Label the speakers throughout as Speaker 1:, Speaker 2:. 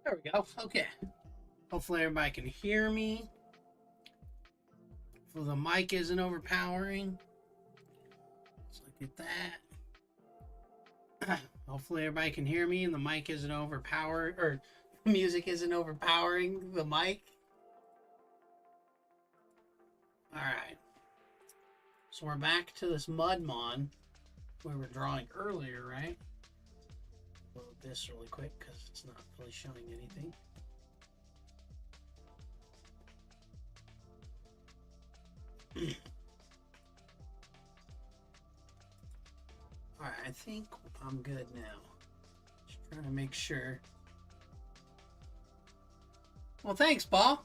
Speaker 1: There we go. Okay. Hopefully everybody can hear me. Hopefully the mic isn't overpowering. Let's look at that. Hopefully everybody can hear me and the mic isn't overpowered, or the music isn't overpowering the mic. Alright. So we're back to this Mudmon we were drawing earlier, right? Load this really quick because it's not really showing anything. Alright, I think I'm good now. Just trying to make sure. Well, thanks, Paul.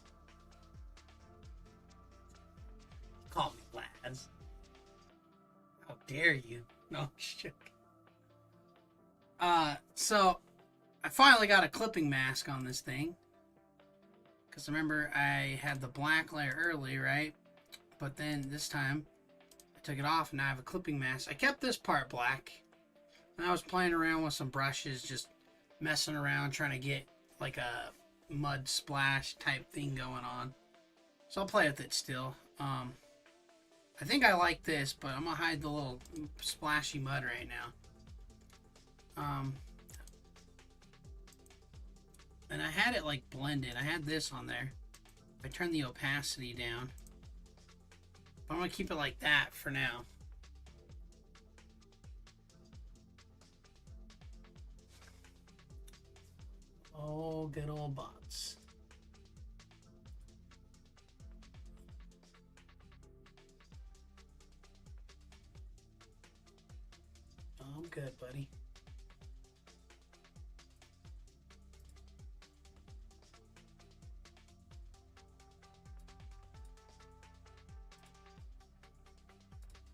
Speaker 1: Call me Laz. How dare you? No, shit. So I finally got a clipping mask on this thing. Because remember, I had the black layer early, right? But then this time, I took it off and now I have a clipping mask. I kept this part black. And I was playing around with some brushes, just messing around, trying to get like a mud splash type thing going on. So I'll play with it still. I think I like this, but I'm gonna hide the little splashy mud right now. And I had it like blended. I had this on there. I turned the opacity down. But I'm gonna keep it like that for now. Oh, good old bots. I'm good, buddy.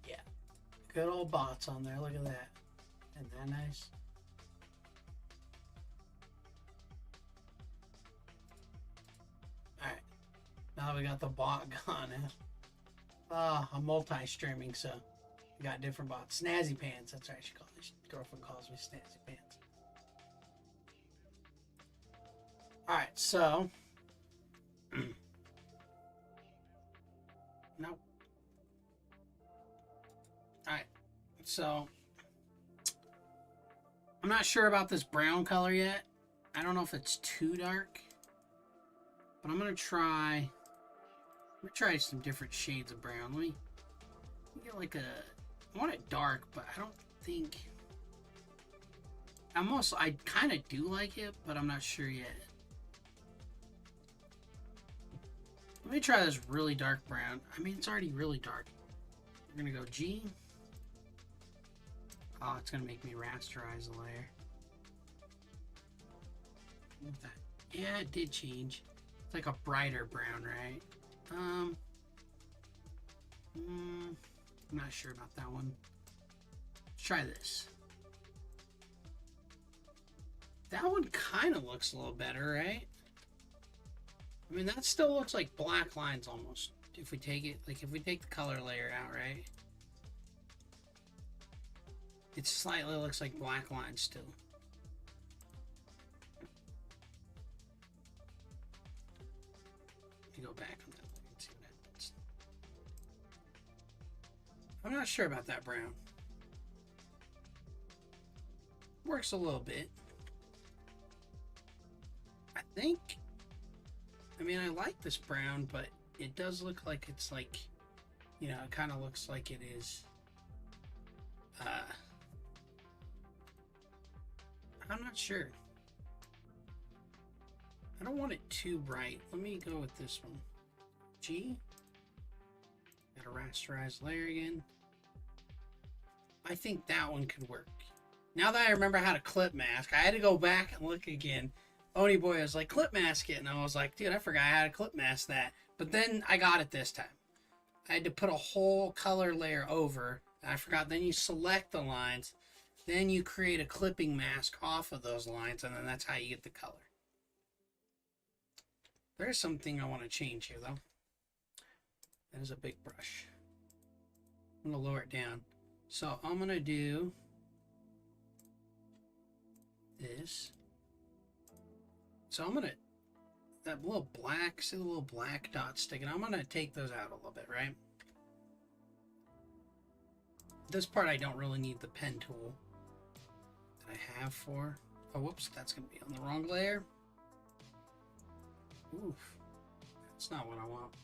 Speaker 1: Yeah. Good old bots on there. Look at that. Isn't that nice? Alright. Now we got the bot gone. I'm multi-streaming, so we got different bots. Snazzy Pants. That's right. She calls me. Girlfriend calls me Snazzy Pants. Alright, so. Nope. Alright, so. I'm not sure about this brown color yet. I don't know if it's too dark. But I'm gonna try some different shades of brown. Let me get like a. I want it dark, but I don't think. I kind of do like it, but I'm not sure yet. Let me try this really dark brown. I mean, it's already really dark. We're gonna go G. Oh, it's gonna make me rasterize the layer. Yeah, it did change. It's like a brighter brown, right? I'm not sure about that one. Let's try this. That one kind of looks a little better, right? I mean, that still looks like black lines almost. If we take it, like if we take the color layer out, right? It slightly looks like black lines still. Let me go back on that and see what happens. I'm not sure about that brown. Works a little bit. I think. I mean, I like this brown, but it does look like it's like, you know, it kind of looks like it is. I'm not sure. I don't want it too bright. Let me go with this one. G. Got a rasterized layer again. I think that one could work. Now that I remember how to clip mask, I had to go back and look again. Oni Boy was like, clip mask it. And I was like, dude, I forgot how to clip mask that. But then I got it this time. I had to put a whole color layer over. I forgot. Then you select the lines. Then you create a clipping mask off of those lines. And then that's how you get the color. There's something I want to change here, though. That is a big brush. I'm going to lower it down. So I'm going to do this. So I'm gonna, that little black, see the little black dot sticking, I'm gonna take those out a little bit, right? This part I don't really need the pen tool that I have for. Oh, whoops, that's gonna be on the wrong layer. Oof, that's not what I want.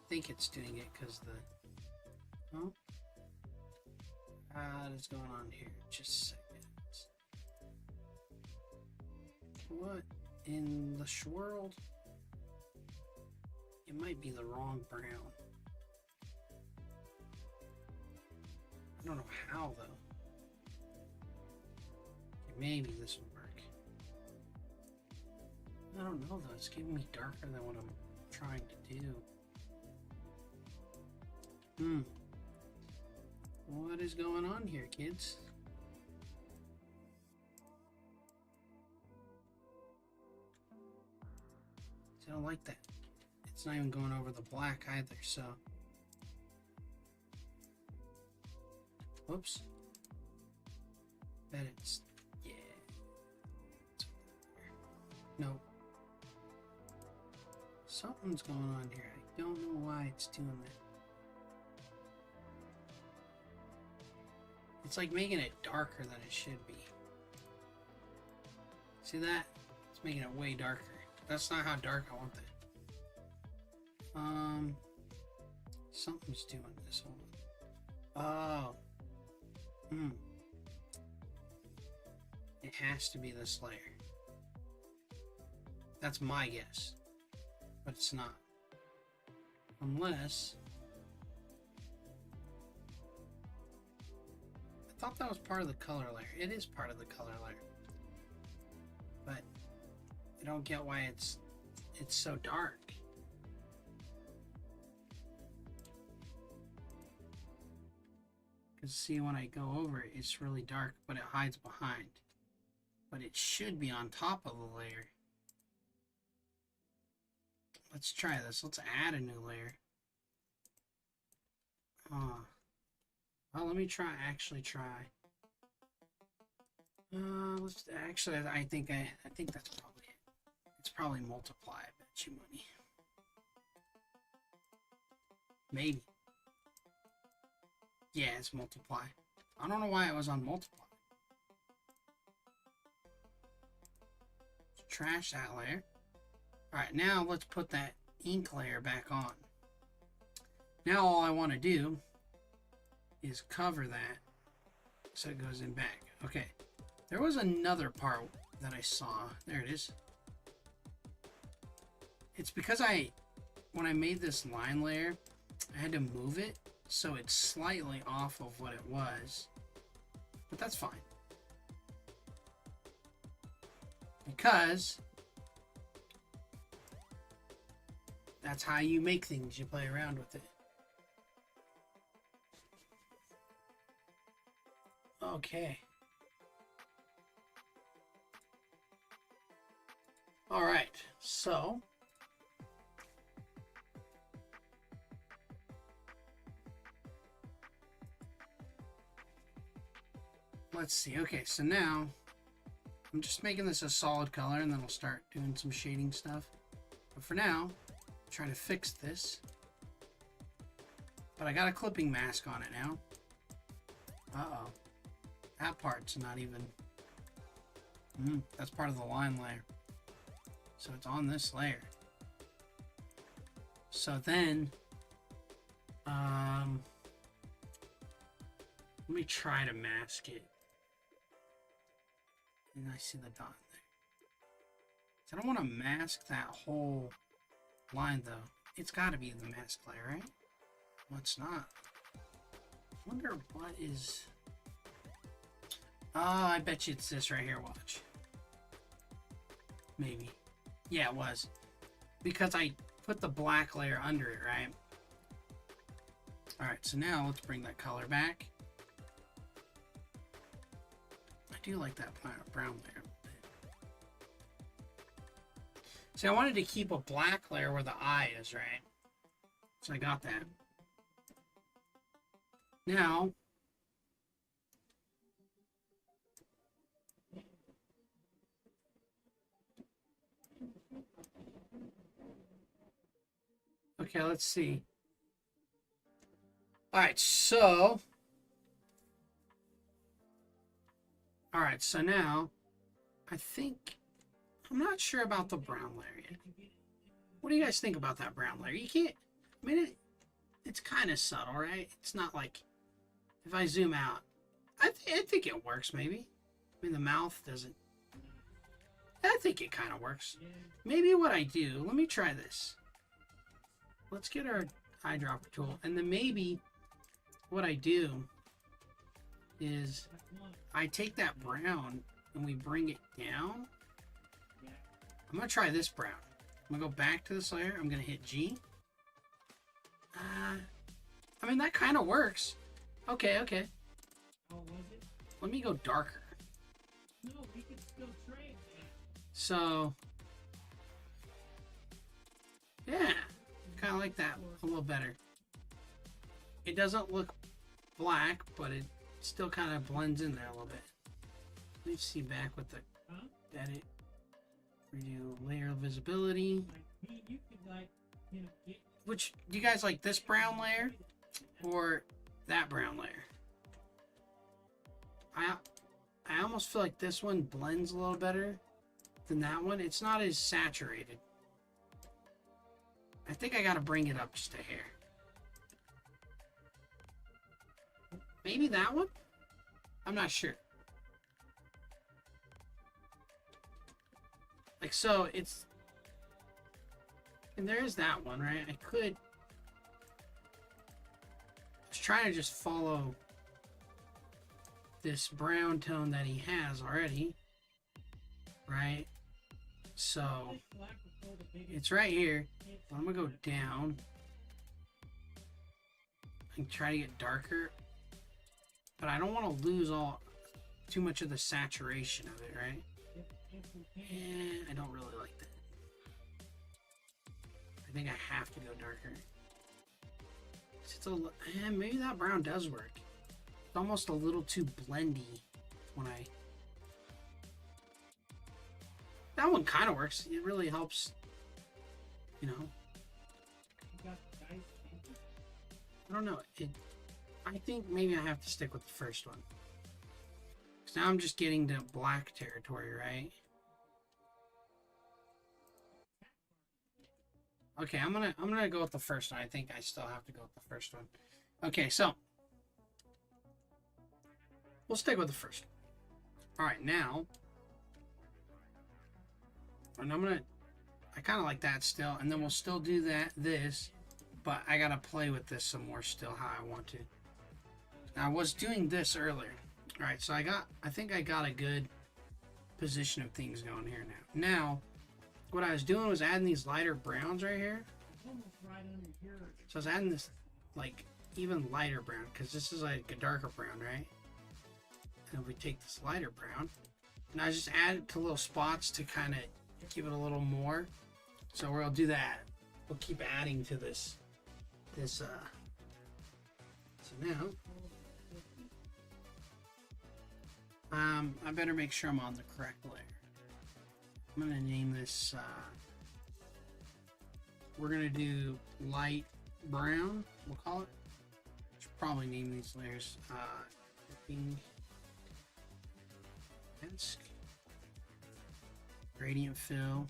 Speaker 1: I think it's doing it because the, oh, what is going on here? Just seconds. What in the world? It might be the wrong brown. I don't know how though. Okay, maybe this will work. I don't know though. It's giving me darker than what I'm trying to do. What is going on here, kids? I don't like that. It's not even going over the black either, so. Whoops. Bet it's, yeah. No. Something's going on here. I don't know why it's doing that. It's like making it darker than it should be. See that? It's making it way darker. That's not how dark I want that. Something's doing this one. Oh. It has to be this layer. That's my guess. But it's not. Unless... I thought that was part of the color layer. It is part of the color layer. But I don't get why it's so dark. Because see, when I go over it, it's really dark, but it hides behind. But it should be on top of the layer. Let's try this. Let's add a new layer. Well, let me actually try. Let's actually, I think that's probably it. It's probably multiply, I bet you money. Maybe. Yeah, it's multiply. I don't know why it was on multiply. Let's trash that layer. Alright, now let's put that ink layer back on. Now all I want to do is cover that so it goes in back. Okay, there was another part that I saw. There it is. It's because when I made this line layer, I had to move it so it's slightly off of what it was, but that's fine because that's how you make things. You play around with it. Okay. All right. So let's see. Okay, so now I'm just making this a solid color and then I'll start doing some shading stuff. But for now, I'm trying to fix this. But I got a clipping mask on it now. Uh-oh. That part's not even... that's part of the line layer. So it's on this layer. So then... let me try to mask it. And I see the dot there. So I don't want to mask that whole line, though. It's got to be the mask layer, right? Well, it's not. I wonder what is... Oh, I bet you it's this right here, watch. Maybe. Yeah, it was. Because I put the black layer under it, right? Alright, so now let's bring that color back. I do like that brown layer. See, I wanted to keep a black layer where the eye is, right? So I got that. Now, Okay, let's see. Alright, so... Alright, so now... I think... I'm not sure about the brown layer yet. What do you guys think about that brown layer? You can't... I mean, it's kind of subtle, right? It's not like... If I zoom out... I think it works, maybe. I mean, the mouth doesn't... I think it kind of works. Maybe what I do... Let me try this. Let's get our eyedropper tool. And then maybe... What I do... is... I take that brown... and we bring it down. I'm going to try this brown. I'm going to go back to this layer. I'm going to hit G. I mean, that kind of works. Okay, okay. Let me go darker. No, we can still trade. So, yeah, kind of like that a little better. It doesn't look black, but it still kind of blends in there a little bit. Let me see back with the edit. Redo layer visibility. Which, do you guys like this brown layer or that brown layer? I almost feel like this one blends a little better than that one. It's not as saturated. I think I gotta bring it up just a hair. Maybe that one? I'm not sure. Like, so it's... And there is that one, right? I was trying to just follow this brown tone that he has already, right? So it's right here. I'm gonna go down and try to get darker, but I don't want to lose too much of the saturation of it, right? Yeah, I don't really like that. I think I have to go darker. Maybe that brown does work. It's almost a little too blendy when I... That one kind of works. It really helps, you know. I don't know. I think maybe I have to stick with the first one. Because now I'm just getting to black territory, right? Okay, I'm gonna go with the first one. I think I still have to go with the first one. Okay, so we'll stick with the first one. All right, now, and I kind of like that still, and then we'll still do this, but I gotta play with this some more still how I want to. Now, I was doing this earlier. All right, so I think I got a good position of things going here now. Now, what I was doing was adding these lighter browns right here. So I was adding this like even lighter brown because this is like a darker brown, right? And we take this lighter brown and I just add it to little spots to kind of give it a little more. So we'll do that. We'll keep adding to this. So now I better make sure I'm on the correct layer. I'm gonna name this, we're gonna do light brown, we'll call it. Should probably name these layers, mask, gradient fill,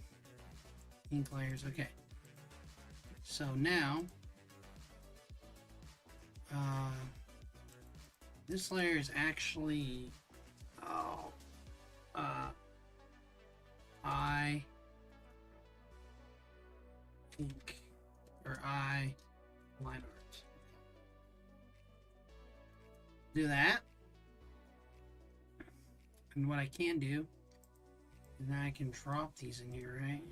Speaker 1: ink layers, okay. So now, this layer is actually, eye ink or eye line art. Do that, and what I can do is now I can drop these in here, right?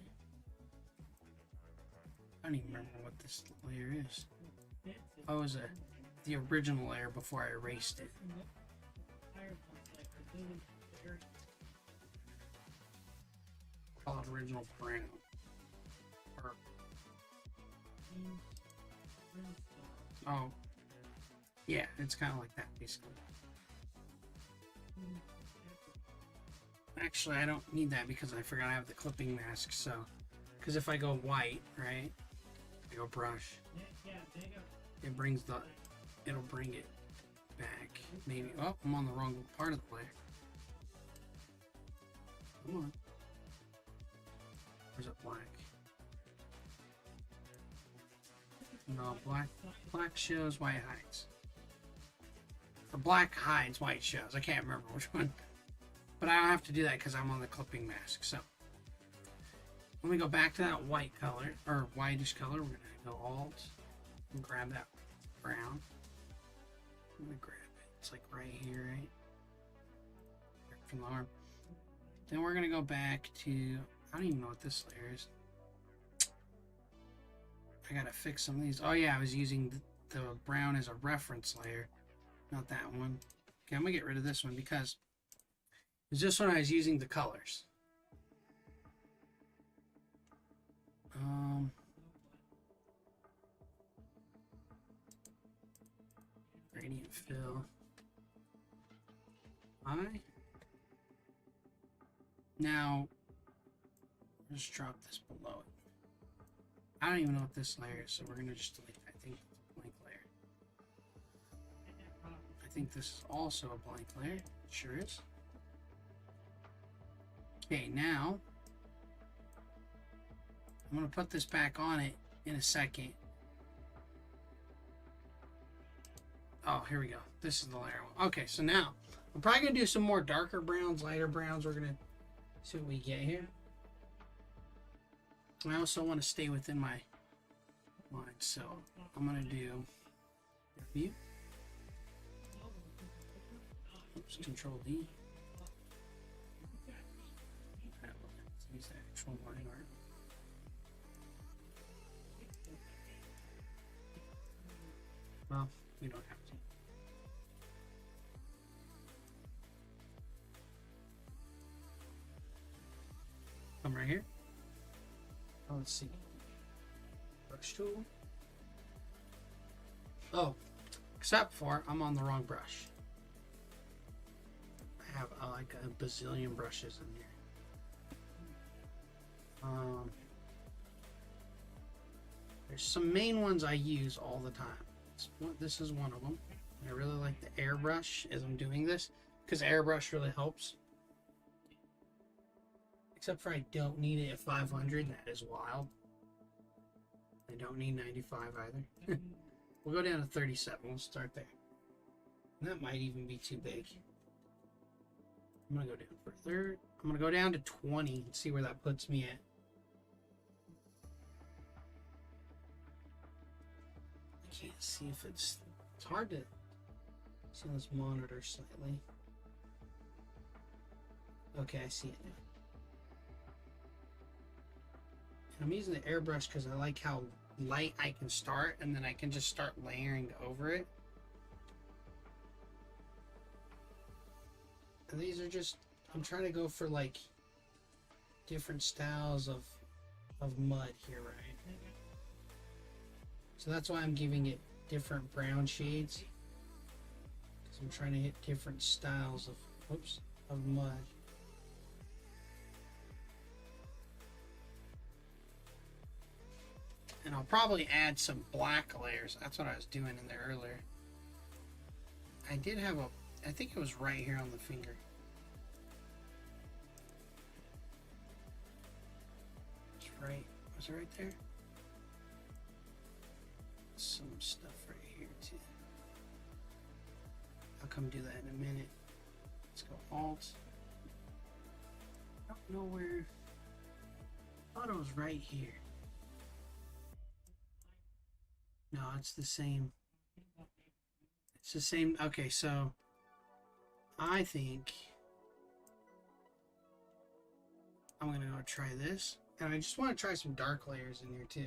Speaker 1: I don't even remember what this layer is. Oh, it was the original layer before I erased it. Call it original brown. Or, oh, yeah, it's kind of like that basically. Actually, I don't need that because I forgot I have the clipping mask. So, because if I go white, right, go, brush. It brings the, it'll bring it back. Maybe, oh, I'm on the wrong part of the layer. Come on. Where's it black? No, black shows, white hides. Or black hides, white shows. I can't remember which one. But I don't have to do that because I'm on the clipping mask. So when we go back to that white color, or whitish color, we're going to go Alt and grab that brown. I'm going to grab it. It's like right here, right? From the arm. Then we're going to go back to, I don't even know what this layer is. I got to fix some of these. Oh yeah, I was using the brown as a reference layer. Not that one. Okay, I'm going to get rid of this one because it's just when I was using the colors. Gradient fill. Now, just drop this below it. I don't even know what this layer is, so we're going to just delete that. I think it's a blank layer. I think this is also a blank layer. It sure is. Okay, now I'm going to put this back on it in a second. Oh, here we go. This is the layer one. Okay, so now I'm probably going to do some more darker browns, lighter browns. We're going to see what we get here. I also want to stay within my line, so I'm going to do view. Oops, Control D. Let's use the actual line art. Well, we don't have to. Come right here. Oh, let's see. Brush tool. Oh, except for I'm on the wrong brush. I have like a bazillion brushes in here. There's some main ones I use all the time. This is one of them. I really like the airbrush as I'm doing this because airbrush really helps. Except for I don't need it at 500. That is wild. I don't need 95 either. We'll go down to 37. We'll start there. And that might even be too big. I'm going to go down for a third. I'm going to go down to 20 and see where that puts me at. I can't see if it's hard to see on this monitor slightly. Okay, I see it now. I'm using the airbrush because I like how light I can start and then I can just start layering over it. And these are just, I'm trying to go for like different styles of mud here, right? So that's why I'm giving it different brown shades. Because I'm trying to hit different styles of mud. And I'll probably add some black layers. That's what I was doing in there earlier. I did have a, I think it was right here on the finger. It's right, was it right there? Some stuff right here too. I'll come do that in a minute. Let's go Alt. I don't know where, I thought it was right here. No, it's the same. It's the same. Okay, so I think I'm going to go try this. And I just want to try some dark layers in here too.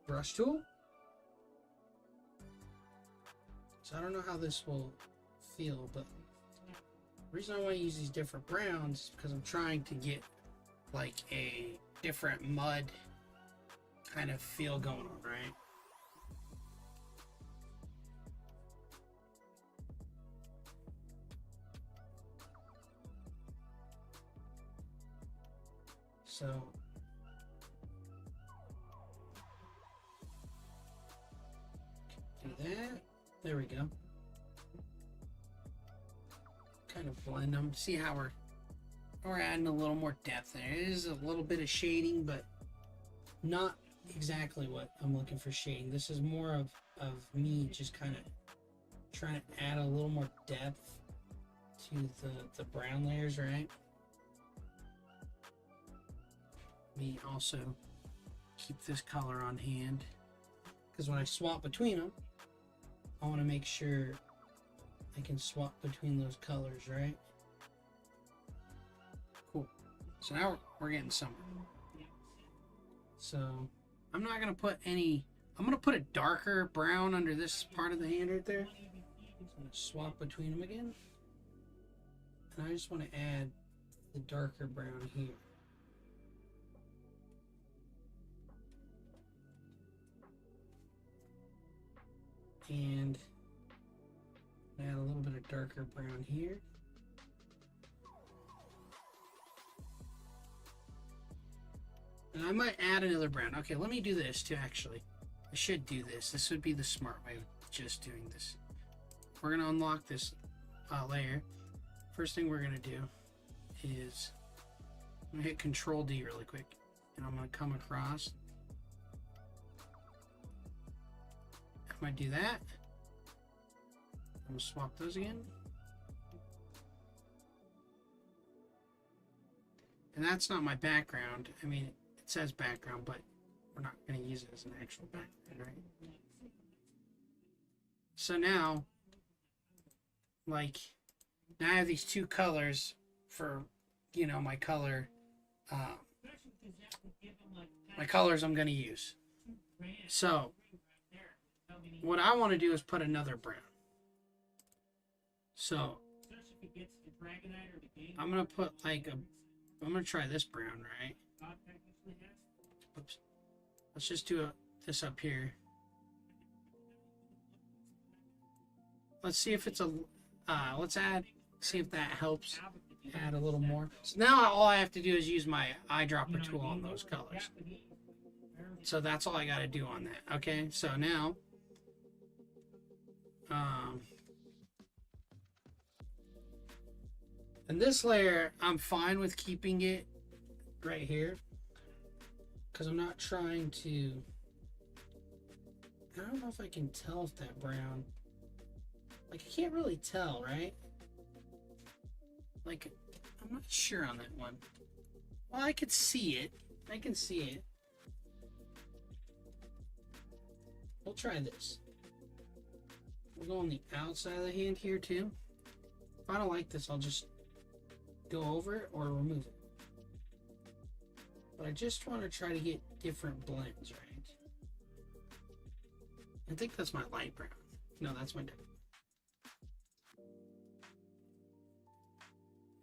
Speaker 1: Brush tool. So I don't know how this will feel, but the reason I want to use these different browns is because I'm trying to get like a different mud kind of feel going on, right? So There we go. Kind of blend them. See how we're adding a little more depth there. It is a little bit of shading, but not exactly what I'm looking for shading. This is more of me just kind of trying to add a little more depth to the brown layers, right? Me also keep this color on hand, because when I swap between them, I want to make sure I can swap between those colors, right? Cool. So now we're getting somewhere. So I'm not going to put any, I'm going to put a darker brown under this part of the hand right there. So I'm going to swap between them again. And I just want to add the darker brown here. And add a little bit of darker brown here. And I might add another brown. Okay, let me do this too, actually. I should do this. This would be the smart way of just doing this. We're going to unlock this layer. First thing we're going to do is I'm going to hit Control D really quick. And I'm going to come across. I'm going to do that. I'm going to swap those again. And that's not my background. I mean, it says background, but we're not going to use it as an actual background, right? So now, like, now I have these two colors for, you know, my color, my colors I'm going to use. So what I want to do is put another brown. So I'm going to put like I'm going to try this brown, right? Oops. Let's just do this up here. Let's see if it's a, see if that helps add a little more. So now all I have to do is use my eyedropper tool on those colors. So that's all I got to do on that. Okay, so now, and this layer, I'm fine with keeping it right here, because I'm not trying to, I don't know if I can tell if that brown, like I can't really tell, right? Like, I'm not sure on that one. Well, I could see it. I can see it. We'll try this. We'll go on the outside of the hand here too. If I don't like this, I'll just go over it or remove it. But I just want to try to get different blends, right? I think that's my light brown. No, that's my dark.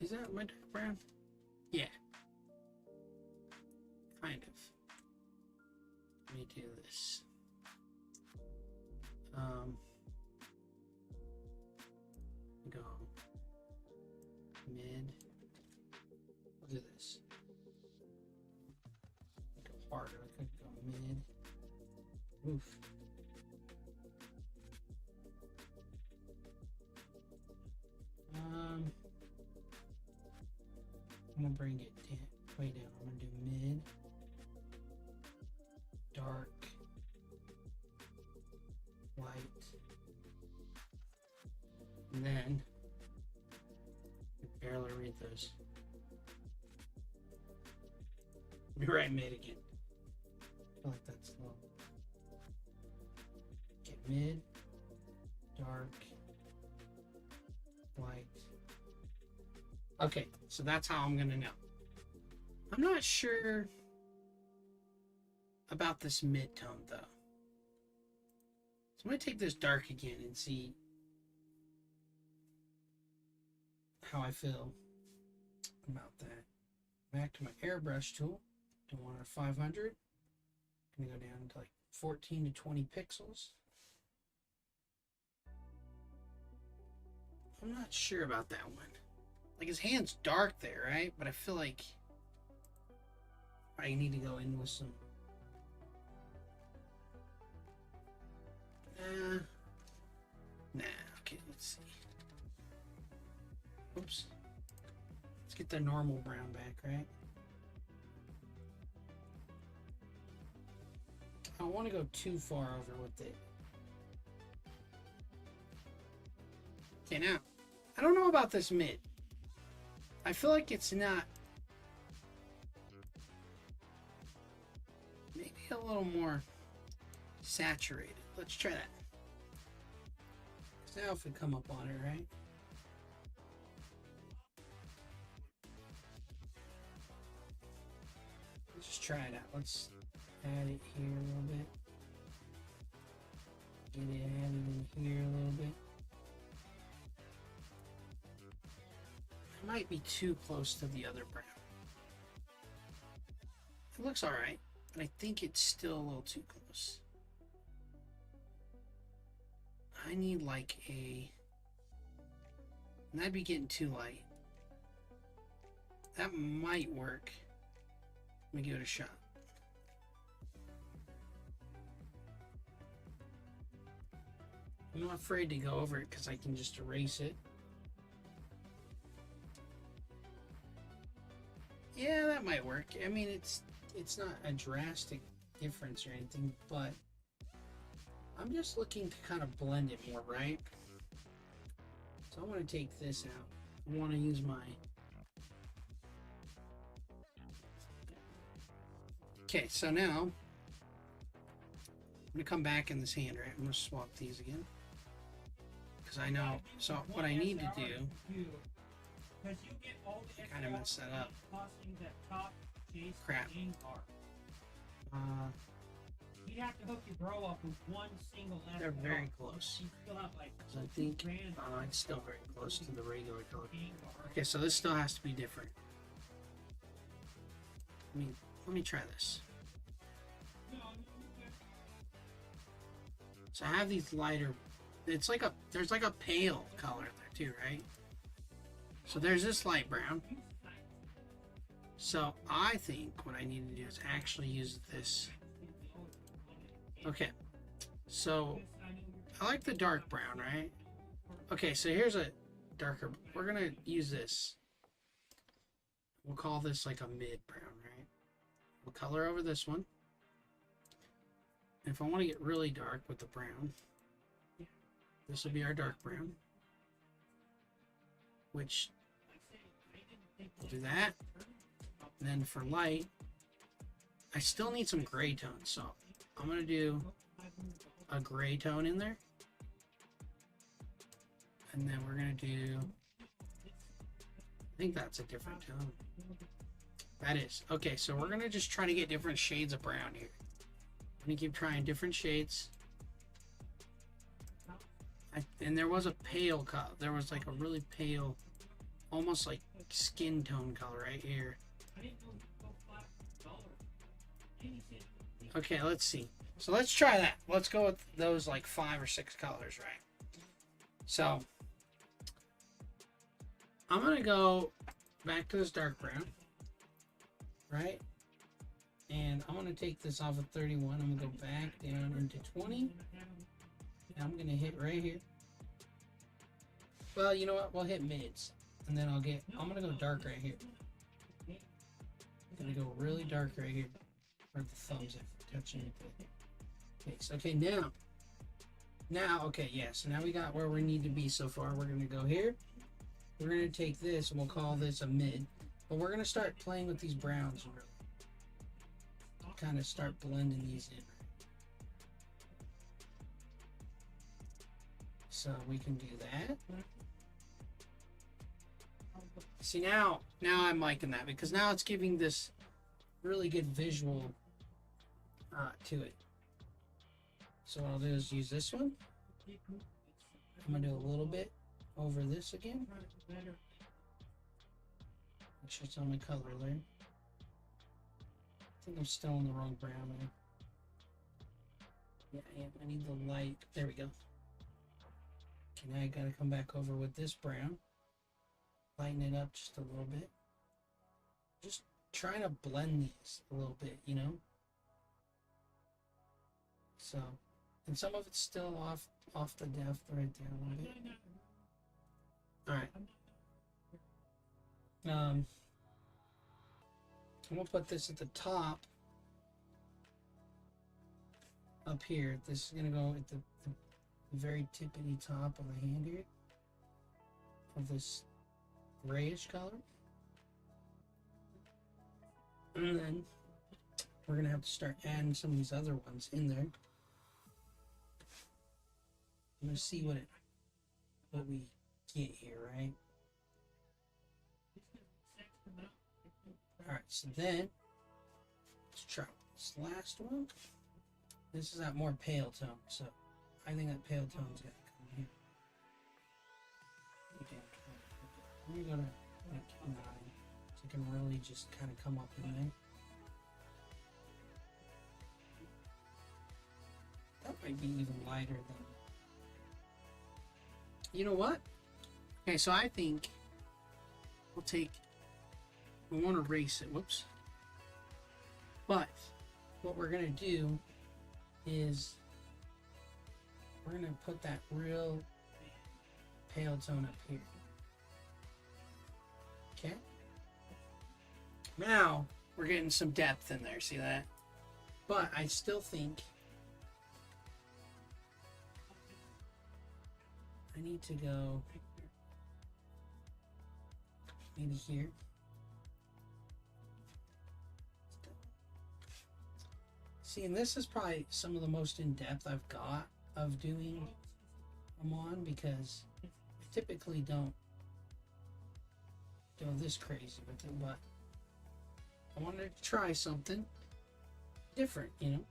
Speaker 1: Is that my dark brown? Yeah. Kind of. Let me do this. Go mid. I'll do this. Go harder. I could go mid. Oof. I'm gonna bring it way down. I'm gonna do mid, dark, light, and then I barely read those. Right mid again. I feel like that's low. Get mid, dark, light. Okay, so that's how I'm gonna know. I'm not sure about this mid-tone though. So I'm gonna take this dark again and see how I feel about that. Back to my airbrush tool. Do one at 500. I'm gonna go down to like 14 to 20 pixels. I'm not sure about that one. Like, his hand's dark there, right? But I feel like I need to go in with some. Nah, okay, let's see. Oops. Let's get the normal brown back, right? I don't want to go too far over with it. Okay, now, I don't know about this mid. I feel like it's not... Maybe a little more saturated. Let's try that. Because now if we come up on it, right? Let's just try it out. Let's add it here a little bit. Get it added in here a little bit. It might be too close to the other brown. It looks alright, but I think it's still a little too close. I need like a... And that'd be getting too light. That might work. Let me give it a shot. I'm not afraid to go over it because I can just erase it. Yeah, that might work. I mean, it's not a drastic difference or anything, but I'm just looking to kind of blend it more, right? So I want to take this out. I want to use my... Okay, so now I'm going to come back in this hand, right? I'm going to swap these again. Because I know... So what I need to do... Kind of messed that up. Crap.
Speaker 2: You'd have to hook your bro up with one single left.
Speaker 1: They're very close.
Speaker 2: Like
Speaker 1: I think it's still very close to the regular color. Okay, so this still has to be different. Let me try this. So I have these lighter. It's like there's like a pale color there too, right? So there's this light brown. So I think what I need to do is actually use this. Okay, so I like the dark brown, right? Okay, so here's a darker. We're gonna use this. We'll call this like a mid brown, right? We'll color over this one. And if I want to get really dark with the brown, this will be our dark brown. Which, we'll do that. And then for light, I still need some gray tones, so I'm going to do a gray tone in there. And then we're going to do, I think that's a different tone. That is. Okay, so we're going to just try to get different shades of brown here. I'm going to keep trying different shades. And there was a pale color. There was like a really pale, almost like skin tone color right here. Okay, let's see. So let's try that. Let's go with those like 5 or 6 colors, right? So I'm going to go back to this dark brown, right? And I'm going to take this off of 31. I'm going to go back down into 20. And I'm going to hit right here. Well, you know what? We'll hit mids. And then I'm going to go dark right here. I'm going to go really dark right here. Where the thumbs are touching the face. Okay, now, okay, yeah. So now we got where we need to be so far. We're going to go here. We're going to take this and we'll call this a mid. But we're going to start playing with these browns. Kind of start blending these in. So we can do that. See, now I'm liking that because now it's giving this really good visual to it. So what I'll do is use this one. I'm going to do a little bit over this again. Make sure it's on my color there. I think I'm still in the wrong brown there. Yeah, I am. I need the light. There we go. Okay, now I gotta come back over with this brown. Lighten it up just a little bit. Just trying to blend these a little bit, you know? So, And some of it's still off the depth right there a little bit. Alright. I'm gonna put this at the top up here. This is gonna go at the very tippity top of the hand here of this grayish color. And then we're gonna have to start adding some of these other ones in there. I'm gonna see what we get here, right? Alright, so then let's try this last one. This is that more pale tone, so I think that pale tone's gotta come here. Okay, we're gonna make 9 so it can really just kind of come up in there. That might be even lighter than. You know what? Okay, so I think we'll take. We want to erase it. Whoops. But what we're gonna do is we're gonna put that real pale tone up here. Okay. Now we're getting some depth in there. See that? But I still think I need to go maybe here. See, and this is probably some of the most in-depth I've got of doing them on, because I typically don't go this crazy with it, but I wanted to try something different, you know?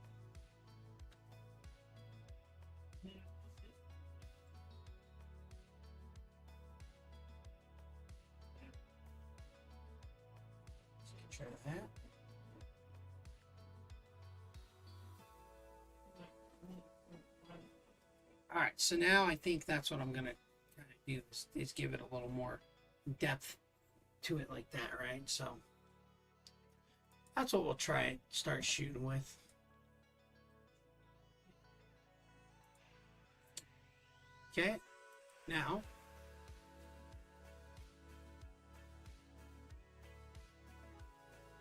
Speaker 1: So try that. Alright, so now I think that's what I'm going to do, is give it a little more depth to it like that, right? So that's what we'll start shooting with. Okay, now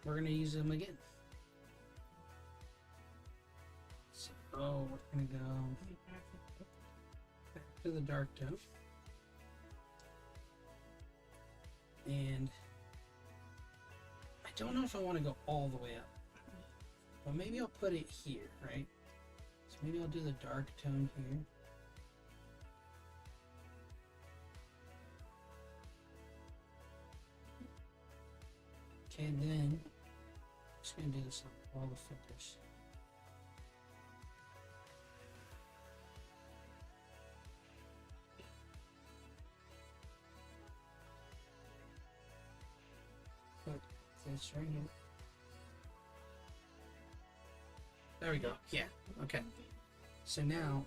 Speaker 1: we're going to use them again. So we're going to go back to the dark tone. And I don't know if I want to go all the way up, but maybe I'll put it here, right? So maybe I'll do the dark tone here. Okay, then I'm just going to do this on all the filters. Put this right here. There we go. Yeah, okay. So now,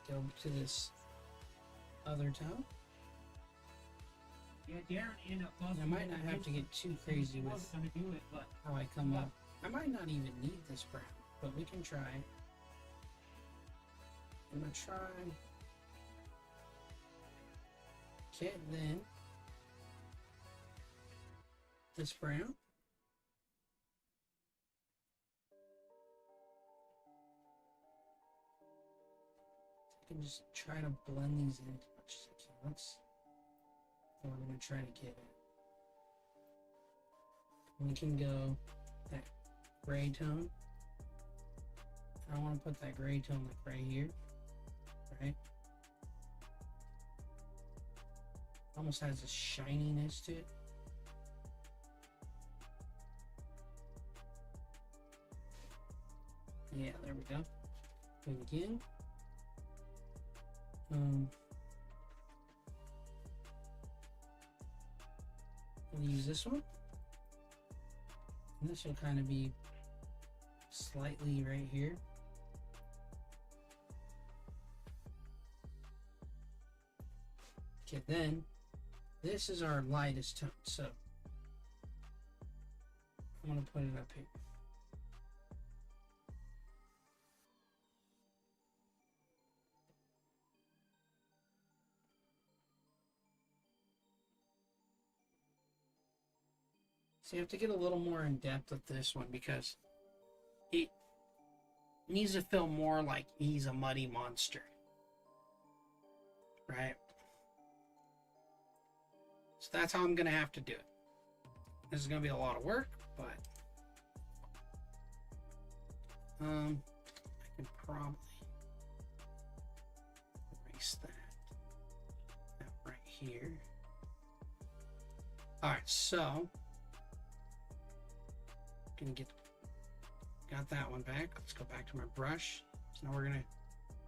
Speaker 1: go to this other tone.
Speaker 2: Yeah, Darren ended up
Speaker 1: I might not have to get too crazy with how I come up. I might not even need this brown, but we can try. I'm gonna try. Okay, then this brown. I can just try to blend these in as much as I can. We're going to try to get it. We can go that gray tone. I want to put that gray tone like right here, right? Almost has a shininess to it. Yeah, there we go. Do it again. We'll use this one, and this will kind of be slightly right here. Okay, then this is our lightest tone, so I'm going to put it up here. So you have to get a little more in depth with this one because it needs to feel more like he's a muddy monster. Right? So that's how I'm going to have to do it. This is going to be a lot of work, but I can probably erase that right here. Alright, so gonna got that one back. Let's go back to my brush. So now we're gonna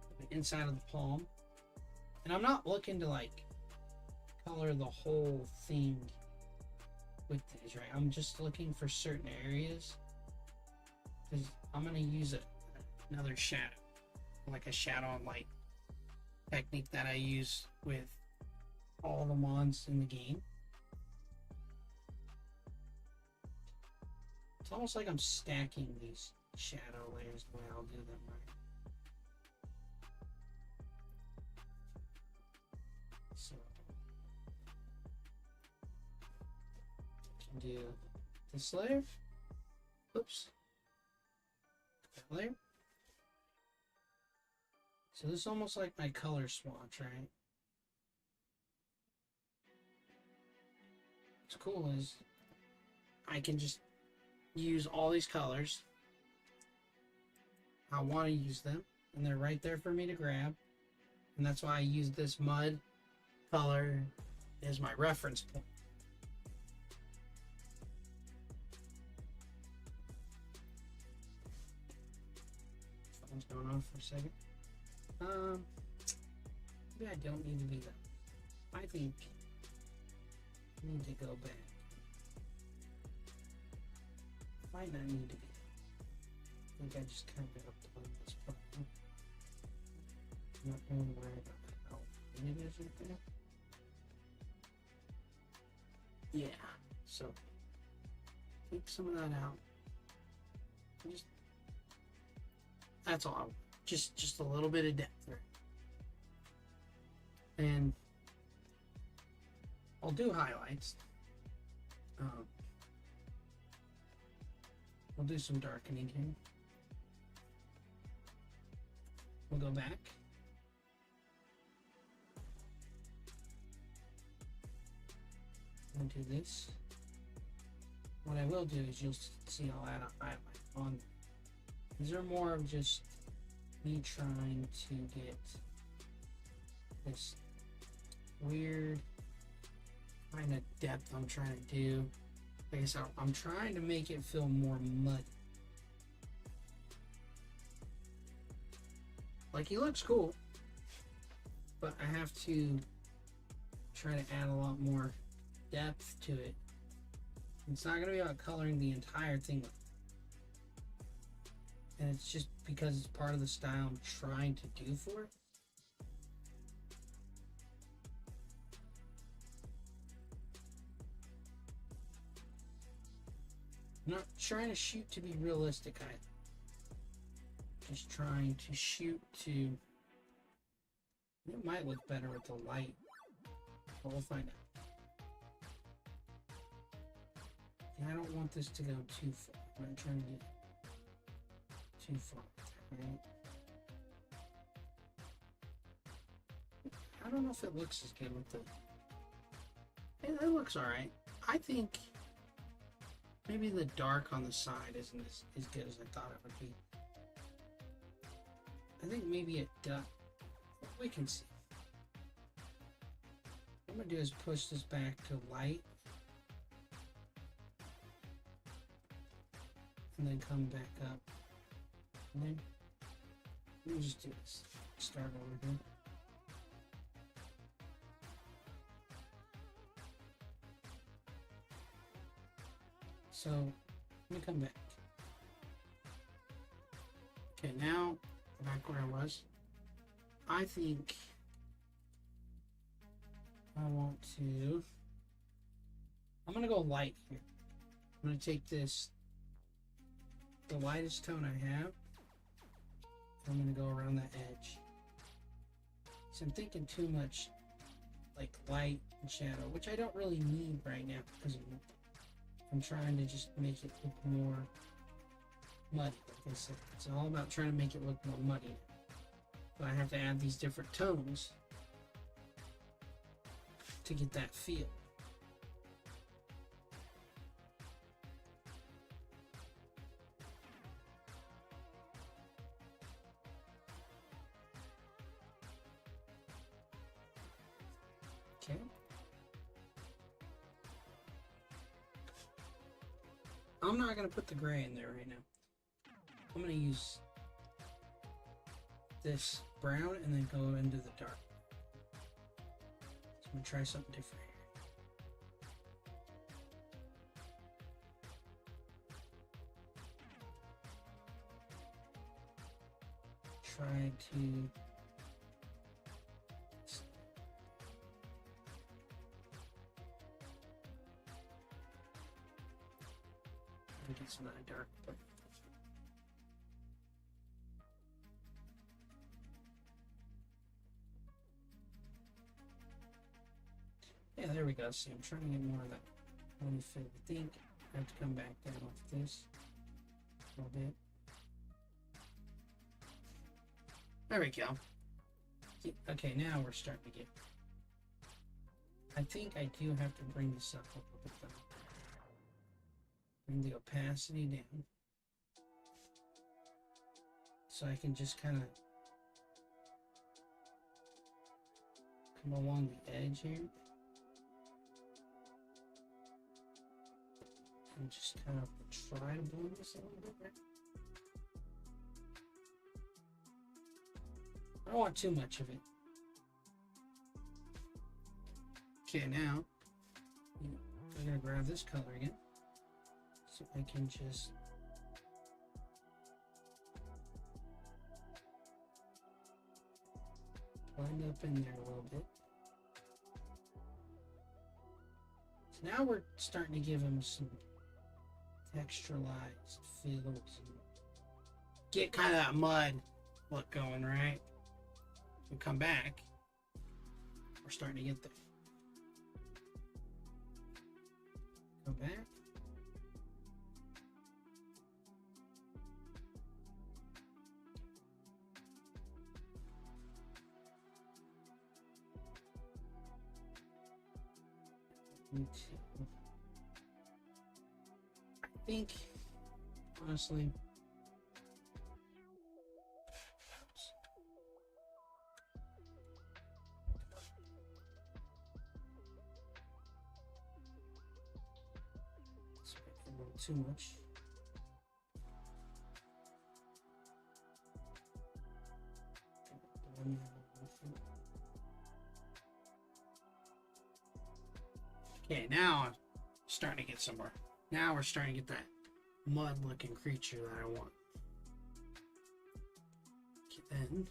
Speaker 1: put the inside of the palm. And I'm not looking to like color the whole thing with these, right? I'm just looking for certain areas because I'm gonna use another shadow, like a shadow and light technique that I use with all the mons in the game. It's almost like I'm stacking these shadow layers the way I'll do them, right? So I can do this layer. Oops. That layer. So this is almost like my color swatch, right? What's cool is I can just use all these colors. I want to use them, and they're right there for me to grab. And that's why I use this mud color as my reference point. Phone's going off for a second. Maybe I don't need to be that. I think I need to go back. Might not need to be. I think I just kind of up on this button. I'm not really worried about how it is right there. Yeah, so take some of that out. Just that's all. Just a little bit of depth there. And I'll do highlights. We'll do some darkening here. We'll go back. I'll do this. What I will do is you'll see I'll add a highlight on. These are more of just me trying to get this weird kind of depth I'm trying to do. Like I said, I'm trying to make it feel more muddy. Like, he looks cool, but I have to try to add a lot more depth to it. It's not going to be about coloring the entire thing. And it's just because it's part of the style I'm trying to do for it. I'm not trying to shoot to be realistic either. Just trying to shoot to... It might look better with the light. But we'll find out. And I don't want this to go too far. I'm not trying to get too far. Right? I don't know if it looks as good with the... It looks alright. I think maybe the dark on the side isn't as good as I thought it would be. I think maybe it does. We can see. What I'm going to do is push this back to light. And then come back up. And then let me just do this. Start over here. So let me come back. Okay, now back where I was. I think I want to. I'm gonna go light here. I'm gonna take this, the lightest tone I have. I'm gonna go around that edge. So I'm thinking too much like light and shadow, which I don't really need right now because I'm trying to just make it look more muddy. Like I said, it's all about trying to make it look more muddy. But I have to add these different tones to get that feel. Okay. I'm not going to put the gray in there right now. I'm going to use this brown and then go into the dark. So I'm going to try something different here. Try to it's not dark, but yeah, there we go. See, I'm trying to get more of that one fit. I think I have to come back down off this a little bit. There we go. Okay, now we're starting to get. I think I do have to bring this up a little bit though. Bring the opacity down so I can just kind of come along the edge here and just kind of try to blend this a little bit. I don't want too much of it. Okay, now I'm gonna grab this color again. So I can just blend up in there a little bit. So now we're starting to give him some texturalized feels and get kind of that mud look going, right? We come back, we're starting to get there. Go back. I think, honestly, it's a little too much. Okay, now I'm starting to get somewhere. Now we're starting to get that mud-looking creature that I want. Okay, then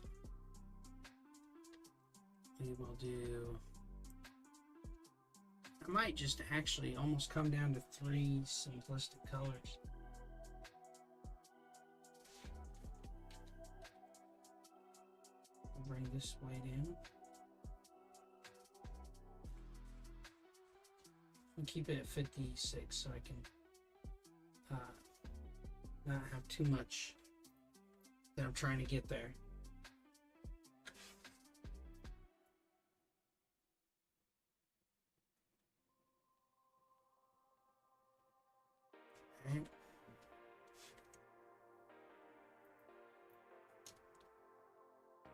Speaker 1: we will do. I might just actually almost come down to 3 simplistic colors. I'll bring this white in. And keep it at 56 so I can not have too much that I'm trying to get there. Alright.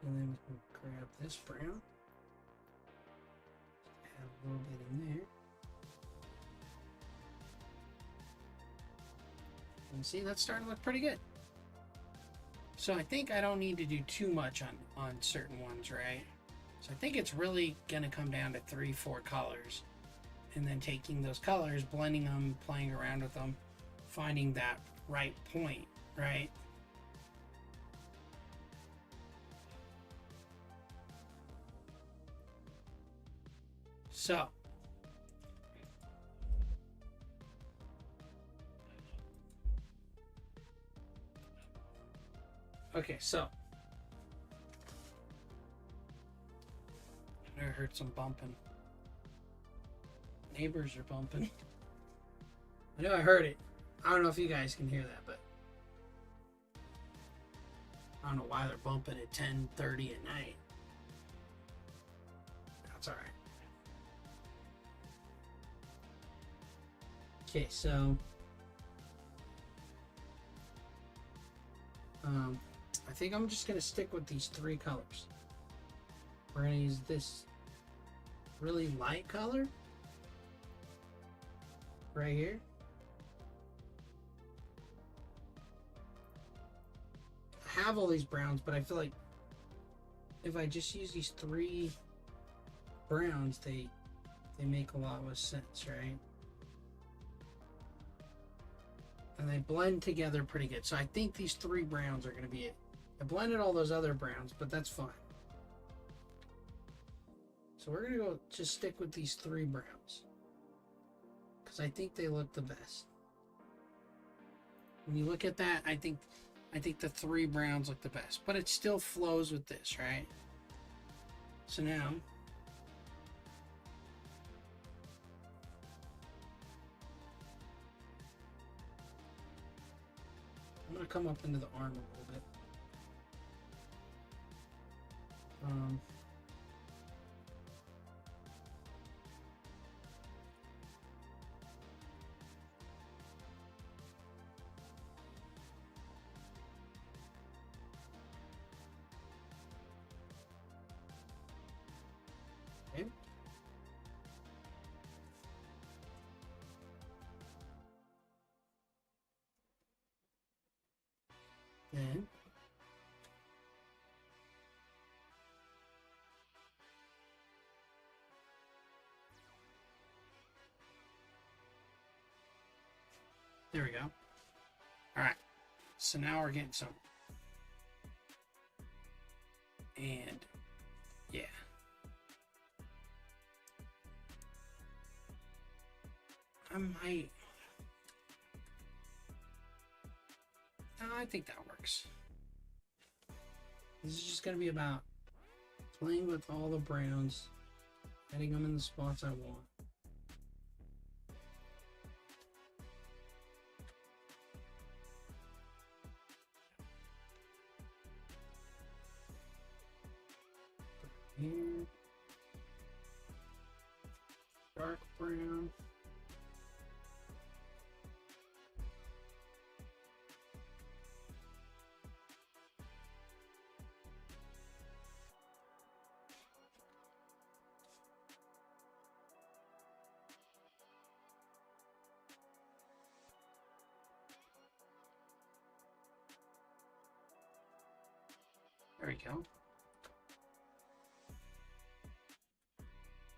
Speaker 1: And then we can grab this brown, add a little bit in there. And see, that's starting to look pretty good. So I think I don't need to do too much on certain ones, right? So I think it's really going to come down to 3-4 colors. And then taking those colors, blending them, playing around with them, finding that right point, right? So okay, so I heard some bumping. Neighbors are bumping. I know I heard it. I don't know if you guys can hear that, but I don't know why they're bumping at 10:30 at night. That's all right. Okay, so I think I'm just gonna stick with these three colors. We're gonna use this really light color right here. I have all these browns, but I feel like if I just use these three browns, they make a lot less sense, right? And they blend together pretty good. So I think these three browns are going to be it. I blended all those other browns, but that's fine. So we're going to go just stick with these three browns, because I think they look the best. When you look at that, I think the three browns look the best, but it still flows with this, right? So now I'm going to come up into the arm a little bit. Okay. Then there we go. All right. So now we're getting some. And yeah. I think that works. This is just going to be about playing with all the browns, adding them in the spots I want. Here. Dark brown. There we go.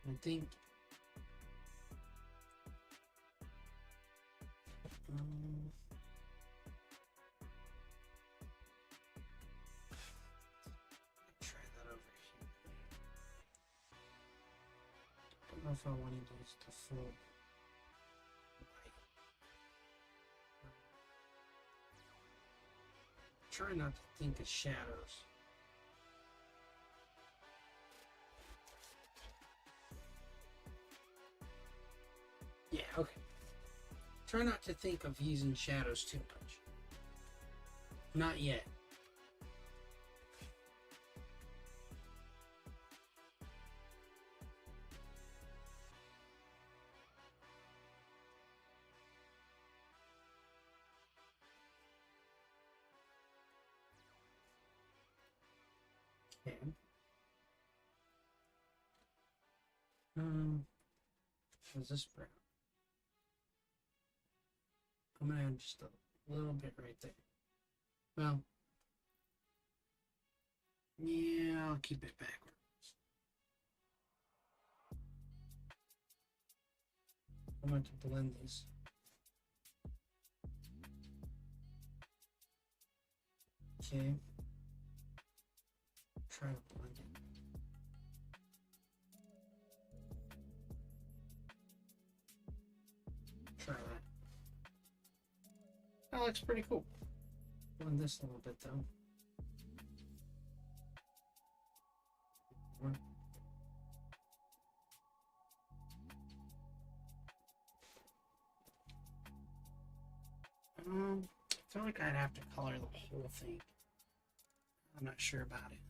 Speaker 1: I think try that over here. I don't know if I want to use the full white. Try not to think of shadows. Yeah, okay. Try not to think of using shadows too much. Not yet. Okay. Was this brown? I'm gonna add just a little bit right there. Well, yeah, I'll keep it backwards. I'm going to blend these. Okay. Try to blend it. Try that. That looks pretty cool. Blend this a little bit though. I feel like I'd have to color the whole thing. I'm not sure about it.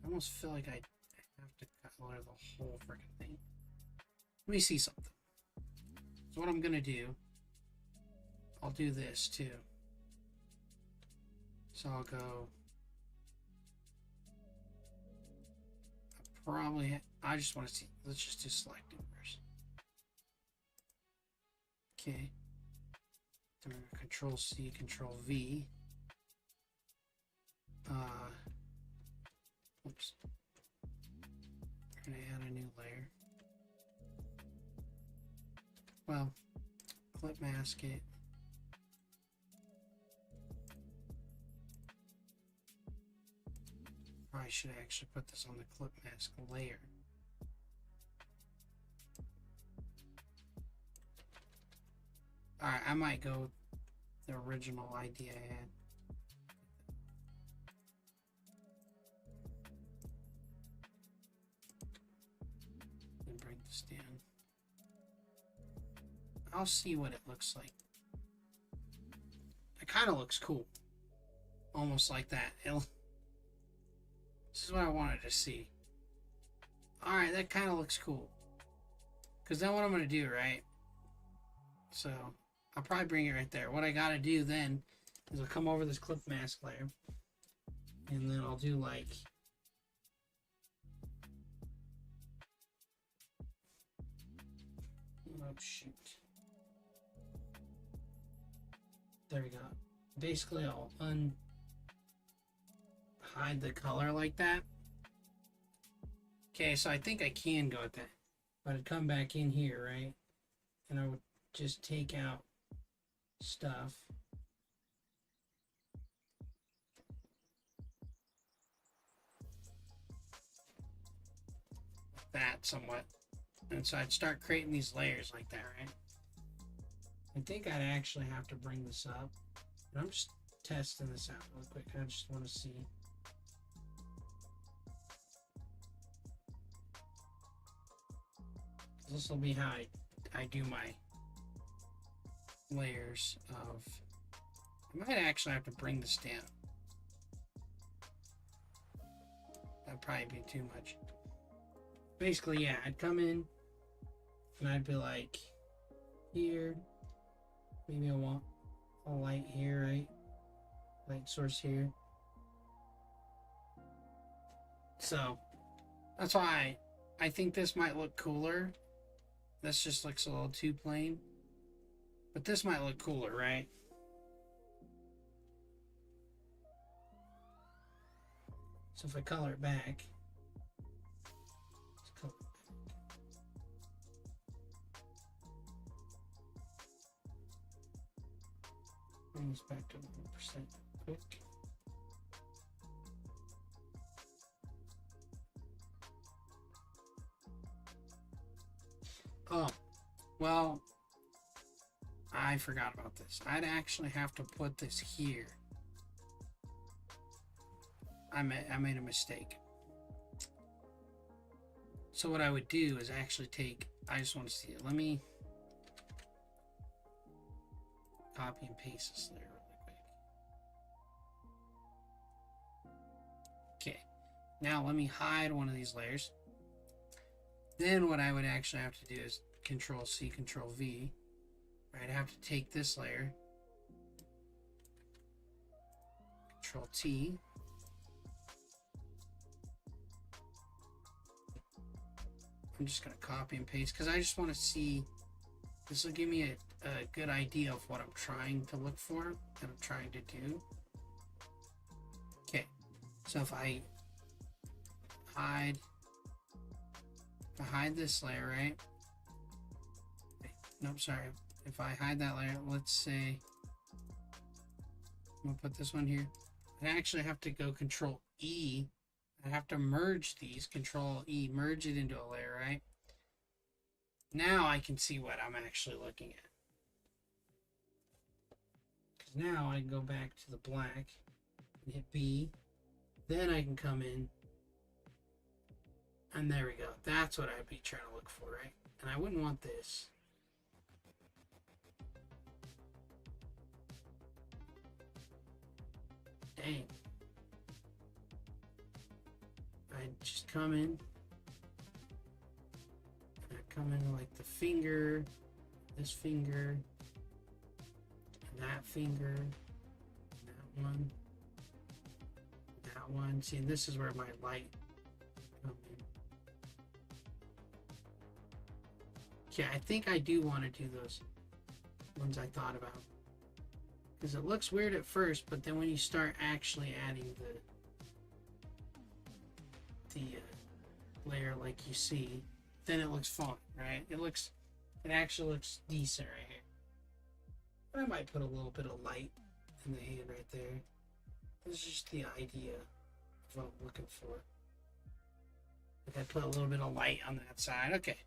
Speaker 1: I almost feel like I have to color the whole freaking thing. Let me see something. So what I'm gonna do, I'll do this too. So I'll go. I just want to see. Let's just do selecting first. Okay. Control C, Control V. Oops. We're gonna add a new layer. Well, clip mask it. Probably should actually put this on the clip mask layer. Alright, I might go with the original idea I had. And bring this down. I'll see what it looks like. It kind of looks cool. Almost like that. This is what I wanted to see. Alright, that kind of looks cool. Because then what I'm going to do, right? So, I'll probably bring it right there. What I got to do then is I'll come over this clip mask layer. And then I'll do like... Oh, shoot. There we go. Basically, I'll hide the color like that. Okay, so I think I can go with that. But I'd come back in here, right? And I would just take out stuff. That somewhat. And so I'd start creating these layers like that, right? I think I'd actually have to bring this up. And I'm just testing this out real quick. I just want to see. This will be how I do my layers of... I might actually have to bring this down. That'd probably be too much. Basically, yeah, I'd come in and I'd be like, here, maybe I want a light here, right? Light source here. So, that's why I think this might look cooler. This just looks a little too plain. But this might look cooler, right? So if I color it back, let's color it back. Bring this back to 1% quick. Oh, well, I forgot about this. I'd actually have to put this here. I made a mistake. So what I would do is actually take, I just want to see it. Let me copy and paste this layer really quick. Okay, now let me hide one of these layers. Then what I would actually have to do is Control C, Control V. Right, I have to take this layer, Control T. I'm just going to copy and paste because I just want to see. This will give me a good idea of what I'm trying to look for, that I'm trying to do. Okay, so if I hide this layer, right? Nope, sorry. If I hide that layer, let's say I'm gonna put this one here. I actually have to go Control E. I have to merge these, Control E, merge it into a layer, right? Now I can see what I'm actually looking at. Because now I can go back to the black and hit B. Then I can come in. And there we go. That's what I'd be trying to look for, right? And I wouldn't want this. Dang. I just come in. I come in like the finger, this finger, and that finger, and that one, that one. See, this is where my light comes in. Yeah, I think I do want to do those ones I thought about. Because it looks weird at first, but then when you start actually adding the layer like you see, then it looks fun, right? It actually looks decent right here. But I might put a little bit of light in the hand right there. This is just the idea of what I'm looking for. If I put a little bit of light on that side, okay.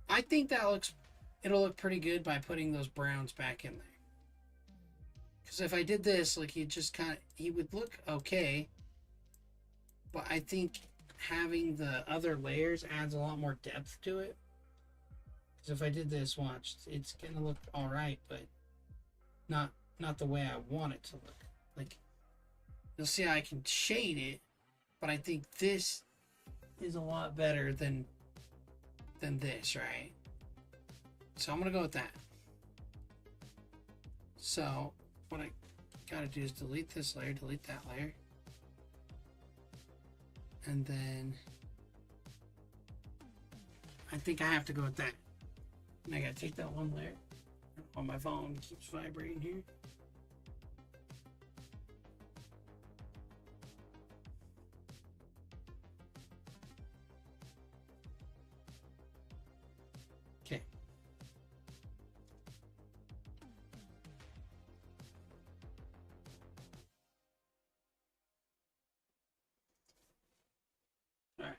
Speaker 1: I think it'll look pretty good by putting those browns back in there. Because if I did this, like he would look okay. But I think having the other layers adds a lot more depth to it. Because if I did this, watch, it's gonna look alright, but not the way I want it to look. Like, you'll see I can shade it, but I think this is a lot better than this, right? So I'm gonna go with that. So what I gotta do is delete this layer, delete that layer, and then I think I have to go with that. And I gotta take that one layer. Oh, my phone keeps vibrating here. Okay. All right.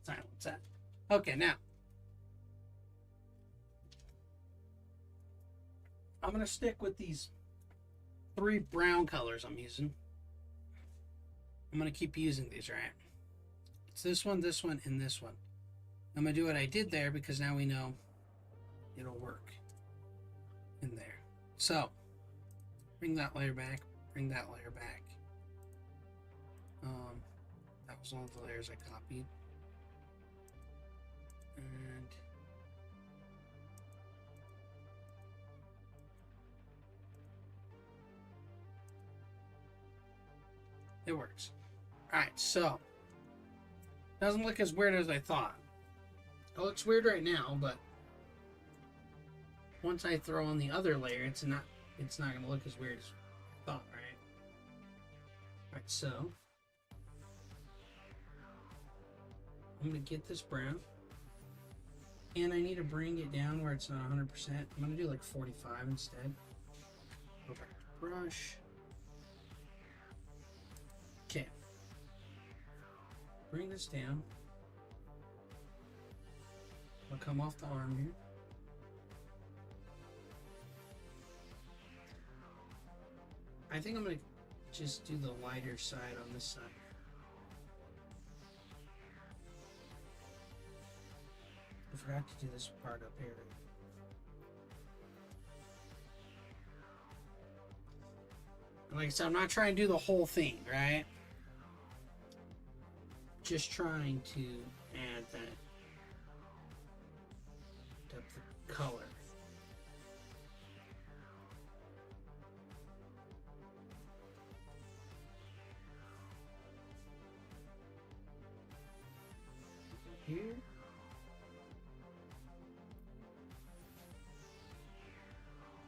Speaker 1: Silence that. Okay, now I'm gonna stick with these 3 brown colors I'm using. I'm gonna keep using these, right? It's this one, and this one. I'm gonna do what I did there because now we know it'll work in there. So bring that layer back, bring that layer back. That was one of the layers I copied. And it works. Alright, so doesn't look as weird as I thought. It looks weird right now, but once I throw on the other layer, it's not gonna look as weird as I thought, right? Alright, so I'm gonna get this brown, and I need to bring it down where it's not 100%. I'm gonna do like 45 instead. Go back to brush. Okay. Bring this down. I'll come off the arm here. I think I'm gonna just do the lighter side on this side. I forgot to do this part up here. Like I said, I'm not trying to do the whole thing, right? Just trying to add that depth of color. Here.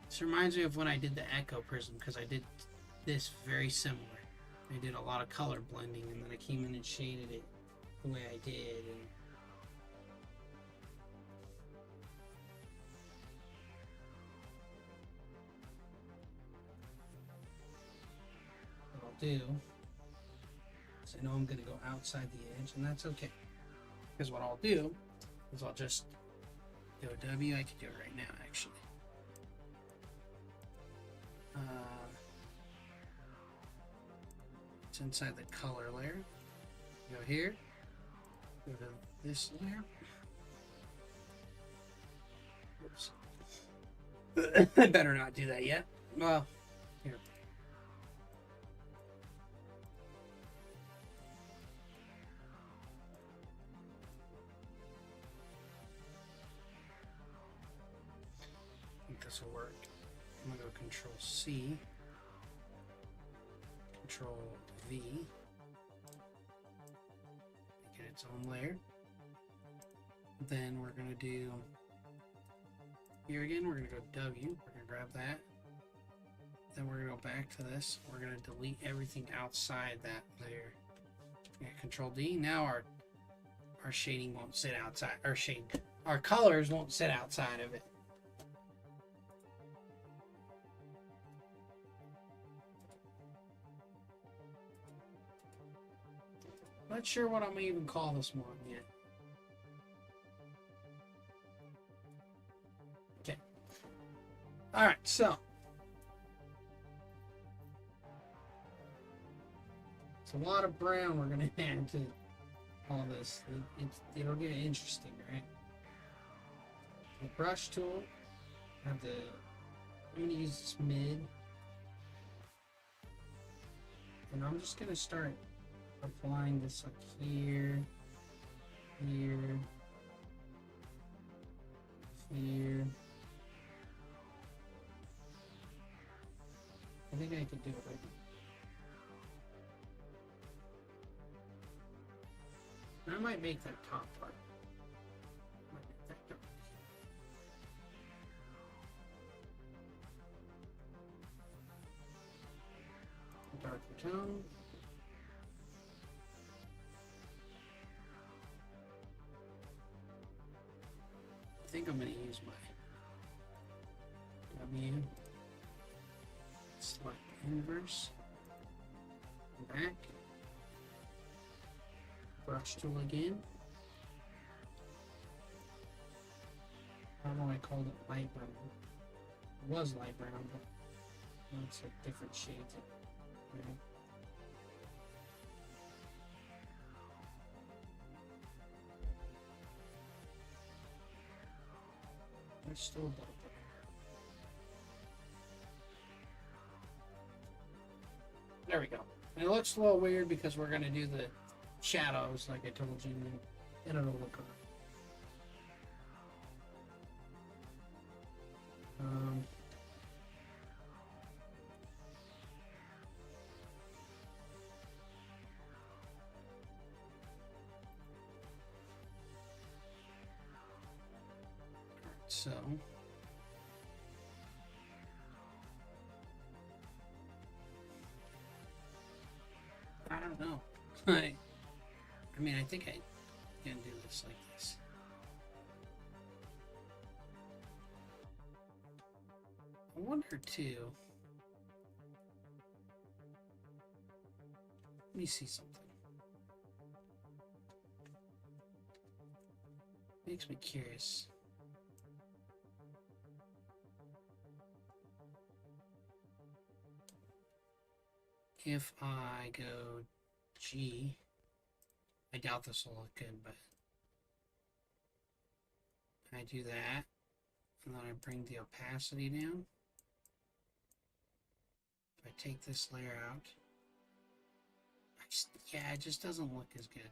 Speaker 1: This reminds me of when I did the echo prism, because I did this very similar. I did a lot of color blending, and then I came in and shaded it the way I did. And what I'll do is I know I'm going to go outside the edge, and that's okay. Because what I'll do is I'll just do a W. I can do it right now, actually. It's inside the color layer. Go here. Go to this layer. Oops. I better not do that yet. Well, here. think this will work. I'm gonna go Control C, Control V, make it its own layer. Then we're gonna do here again. We're gonna go W. We're gonna grab that. Then we're gonna go back to this. We're gonna delete everything outside that layer. Yeah, Control D. Now our shading won't sit outside. Our colors won't sit outside of it. Not sure what I'm gonna even call this one yet. Okay. All right. So. It's a lot of brown we're going to add to all this. It'll get interesting, right? The brush tool, I'm going to use this mid. And I'm just going to start applying this like here, here, here. I think I could do it right now. I might make that top part. Might make that dark. Darker tone. I think I'm going to use my W. Select inverse. Back. Brush tool again. I don't know why I called it light brown. It was light brown, but now it's a different shade. Right? There's still dark. There we go. And it looks a little weird because we're going to do the shadows, like I told you, and it'll look good. So I don't know. I mean, I think I can do this like this. I wonder too. Let me see something. Makes me curious. If I go G, I doubt this will look good, but I do that, and then I bring the opacity down. If I take this layer out, yeah, it just doesn't look as good.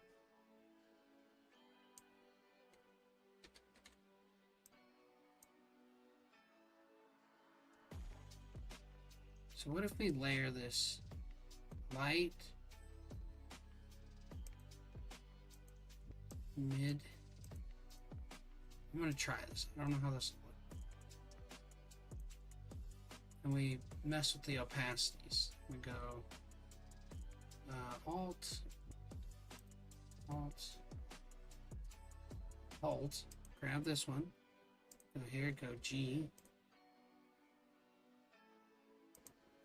Speaker 1: So what if we layer this light, mid? I'm gonna try this. I don't know how this will look. And we mess with the opacities. We go Alt, grab this one, go here, go G.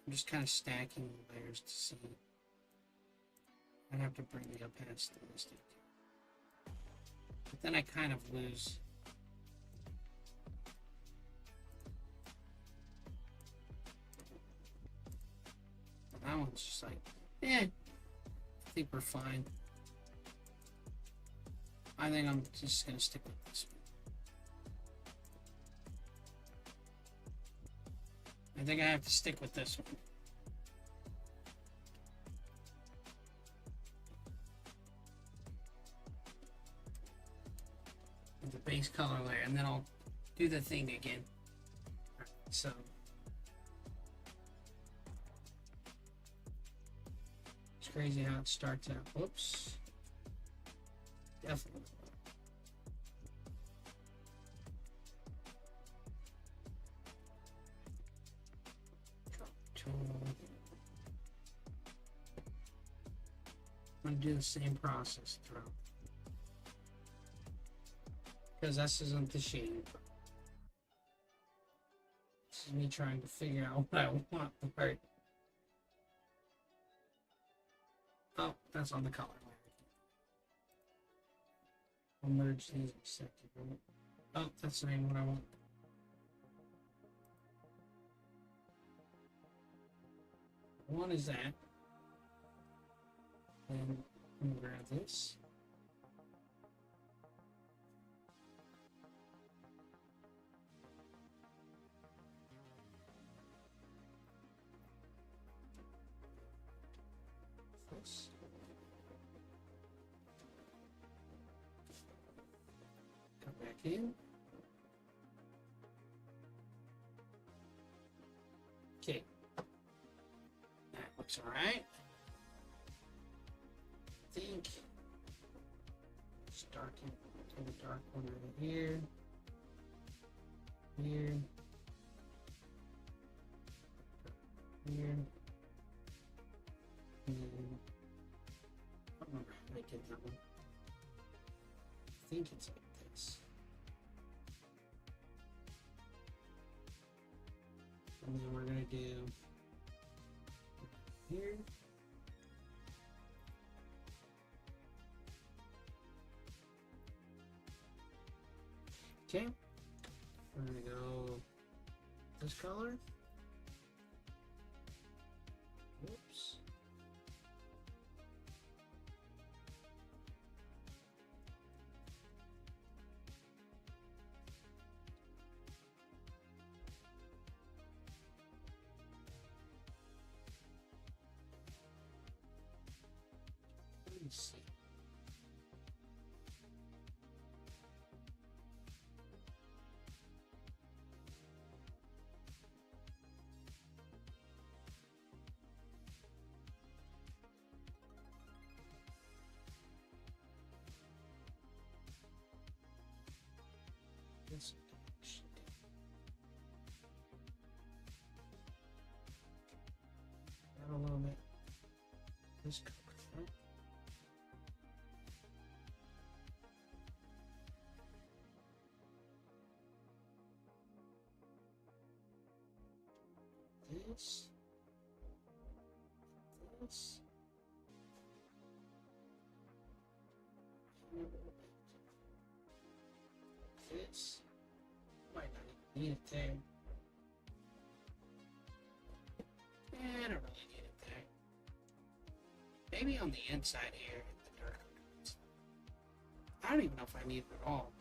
Speaker 1: I'm just kind of stacking layers to see. I'd have to bring the opacity to this. But then I kind of lose. That one's just like, I think we're fine. I think I'm just gonna stick with this one. I think I have to stick with this one. With the base color layer, and then I'll do the thing again. So it's crazy how it starts out. Whoops. Definitely. I'm going to do the same process throughout. Because this isn't the shape. This is me trying to figure out what I want. Right. Oh, that's on the color. I'll merge these in a second. Oh, that's the name what I want. One is that. And I'm gonna grab this. This. Come back in. Okay. That looks alright. I think start in the dark one right here. Here. Here. And then, I don't remember how I did that one. I think it's like this. And then we're going to do here. Okay. We're going to go this color. Whoops. Let me see. This direction. Add a little bit. This color. This. This. This. Might not even need it there. I don't really need it there. Maybe on the inside here, the dark. I don't even know if I need it at all.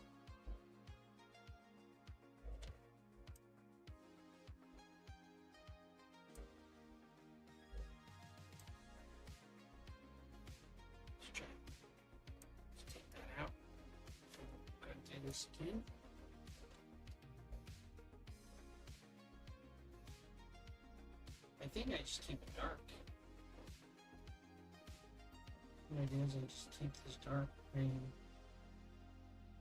Speaker 1: Let's try. Let's take that out. Go do this again. I think I just keep it dark. What I do is I just keep this dark and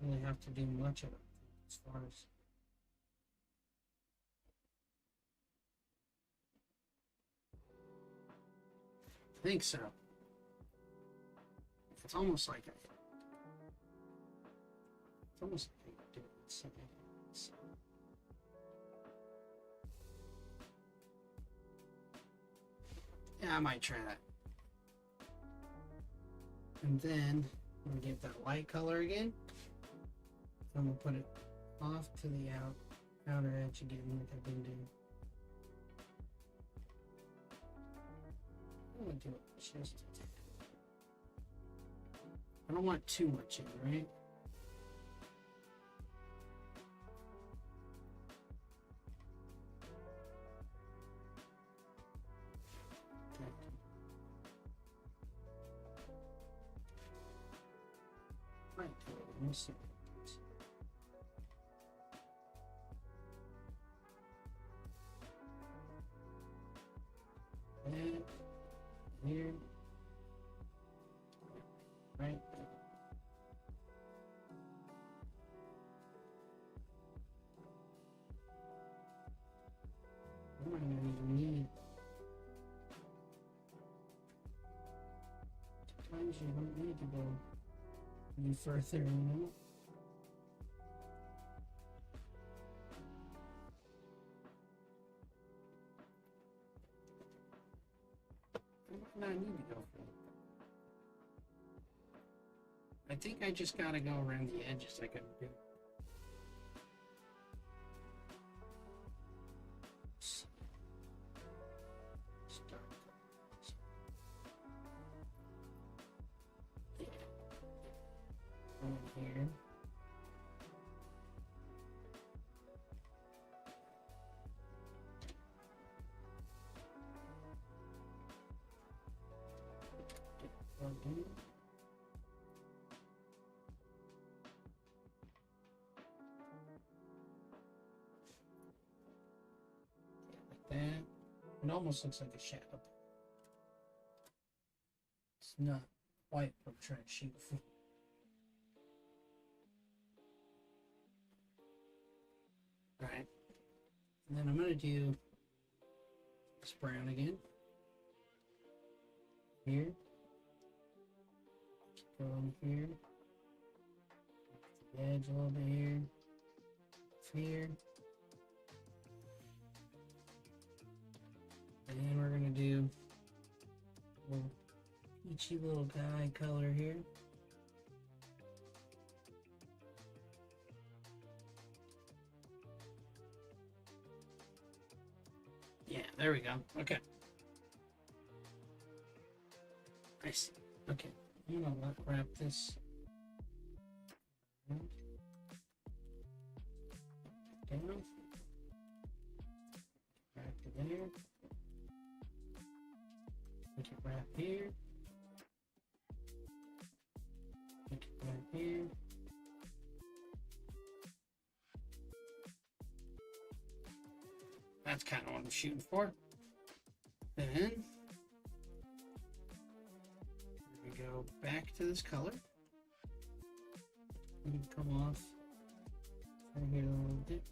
Speaker 1: really have to do much of it as far as I think so. It's almost like I do it something. Yeah, I might try that. And then I'm gonna get that light color again. I'm gonna put it off to the outer edge again, like I've been doing. I'm gonna do it just a tad. I don't want too much in, right? Right, let me see. might not even need. Sometimes you don't need to go any further, you know? I might not need to go further. I think I just gotta go around the edges like I do. Start. Yeah. Over here. Okay. That. It almost looks like a shadow. It's not quite what I'm trying to shoot for. Alright. And then I'm going to do this brown again. Here. Keep going here. The edge a little bit here. Here. And then we're going to do a little peachy little guy color here. Yeah, there we go. Okay. Nice. Okay. I'm going to wrap this down. Wrap it there. Make it wrap here. Make it wrap here. That's kind of what I'm shooting for. Then we go back to this color. And come off right here a little bit.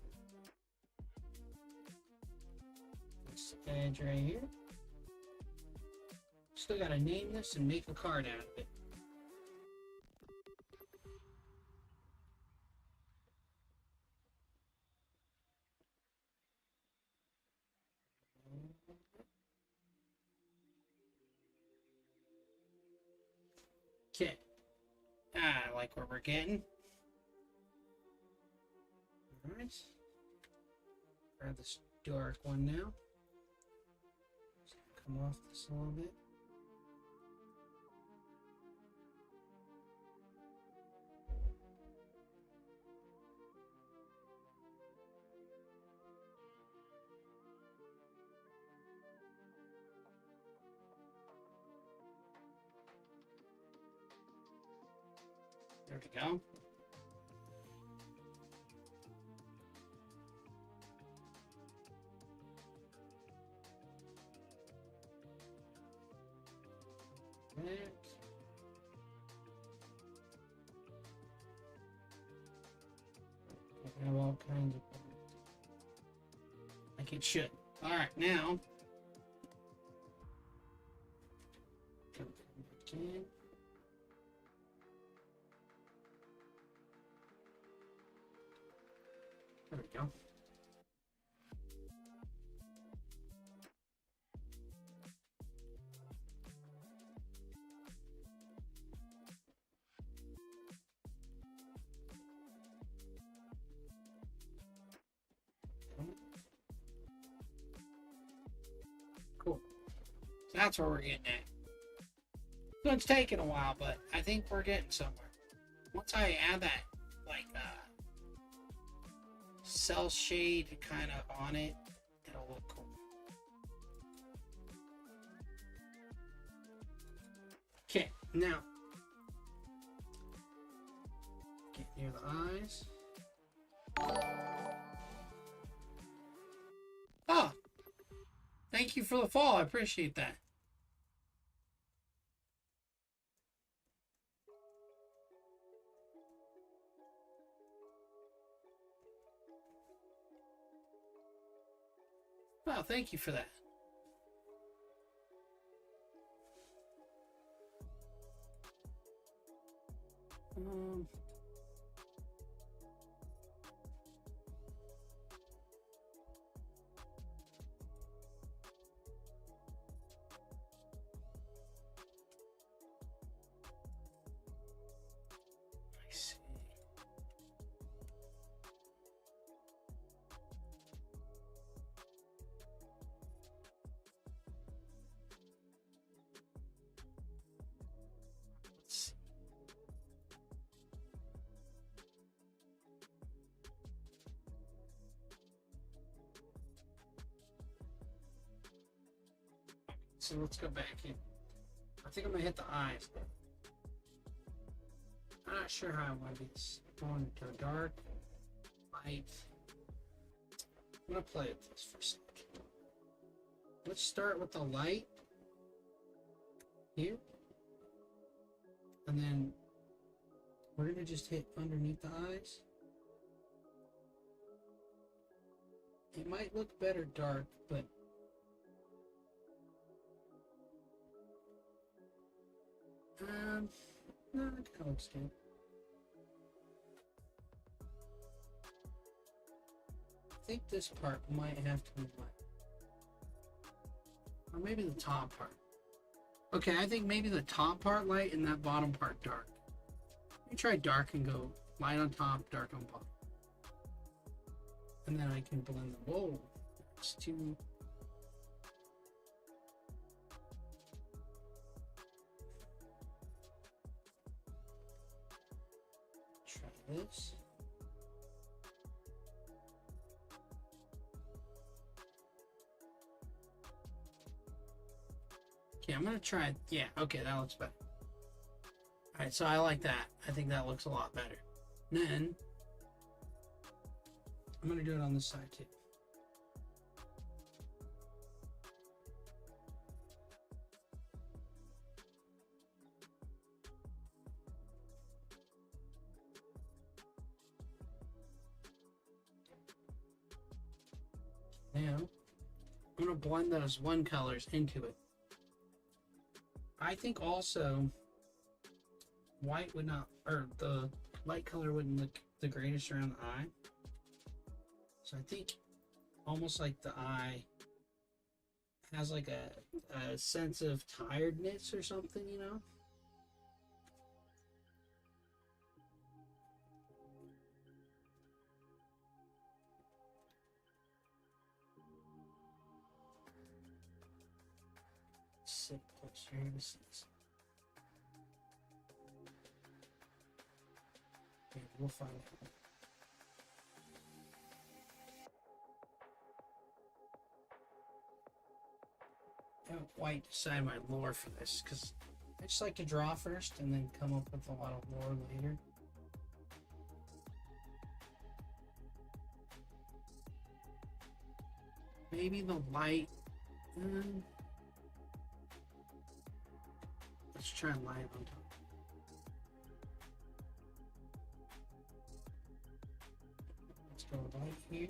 Speaker 1: This edge right here. Still gotta name this and make a card out of it. Okay. I like what we're getting. Alright. Grab this dark one now. Just come off this a little bit. There we go. That. I have all kinds of like it should. Alright, now come back in. There we go. Cool. So that's where we're getting at. So it's taking a while, but I think we're getting somewhere. Once I add that, like, cell shade kind of on it, it'll look cool. Okay, now get near the eyes. Oh, thank you for the fall. I appreciate that. Wow, thank you for that. I see. Let's see. So let's go back in. I think I'm gonna hit the eyes. I'm not sure how I want to do this. Going to a dark, light. I'm gonna play with this for a second. Let's start with the light here, and then we're gonna just hit underneath the eyes. It might look better dark, but no, it kind of looks good. I think this part might have to be white. Or maybe the top part. Okay, I think maybe the top part light and that bottom part dark. Let me try dark and go light on top, dark on bottom. And then I can blend them. Whoa, it's too... Try this. Okay, I'm gonna try. Yeah, okay, that looks better. Alright, so I like that. I think that looks a lot better. Then I'm gonna do it on this side too. Now, I'm going to blend those one colors into it. I think also white would not, or the light color wouldn't look the greatest around the eye. So I think almost like the eye has like a sense of tiredness or something, you know? Sit closer here to see this. Okay, we'll find out. I haven't quite decided my lore for this because I just like to draw first and then come up with a lot of lore later. Maybe the light. Let's try light on top. Let's go light here.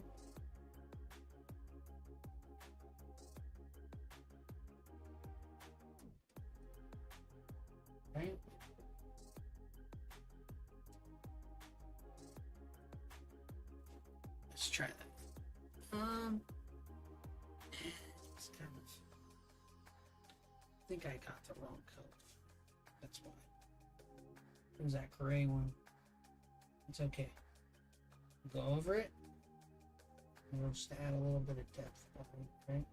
Speaker 1: Right. Let's try that. It's kind of. I think I got the wrong color. That's why. It was that gray one. It's okay. Go over it. And we'll just add a little bit of depth, right?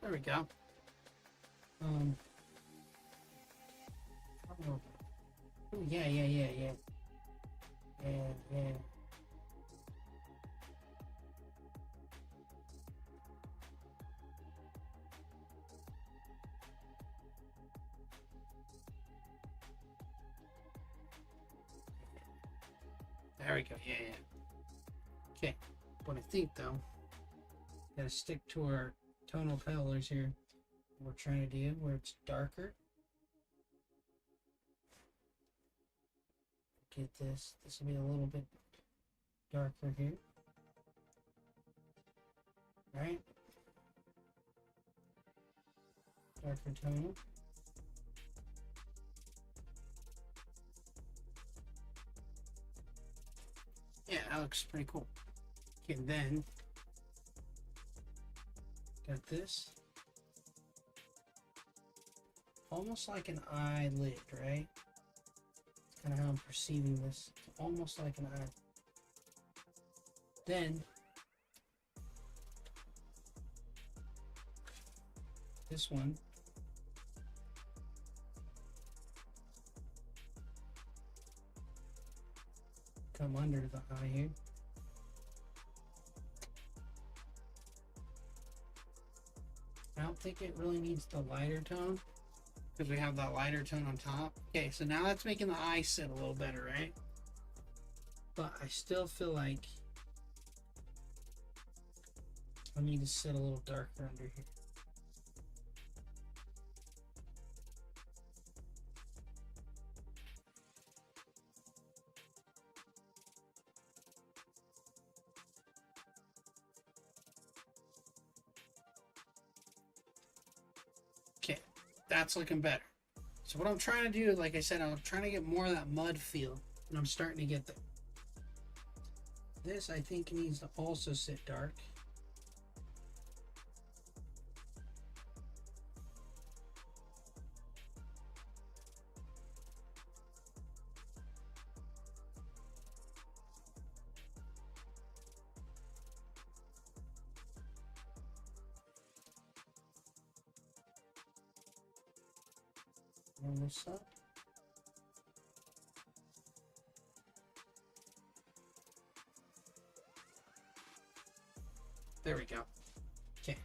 Speaker 1: There we go. I don't know. Ooh, yeah. Yeah. There we go. Yeah. Okay. What I think though, gotta stick to our tonal colors here. What we're trying to do where it's darker. Get this. This will be a little bit darker here. Right? Darker tone. Yeah, that looks pretty cool. Okay, then got this. Almost like an eyelid, right? That's kind of how I'm perceiving this. It's almost like an eye. Then this one. Come under the eye here. I don't think it really needs the lighter tone because we have that lighter tone on top. Okay, so now that's making the eye sit a little better, right? But I still feel like I need to sit a little darker under here. Okay, that's looking better. So what I'm trying to do, like I said, I'm trying to get more of that mud feel, and I'm starting to get there. This, I think, needs to also sit dark. Roll this up. There we go. Okay.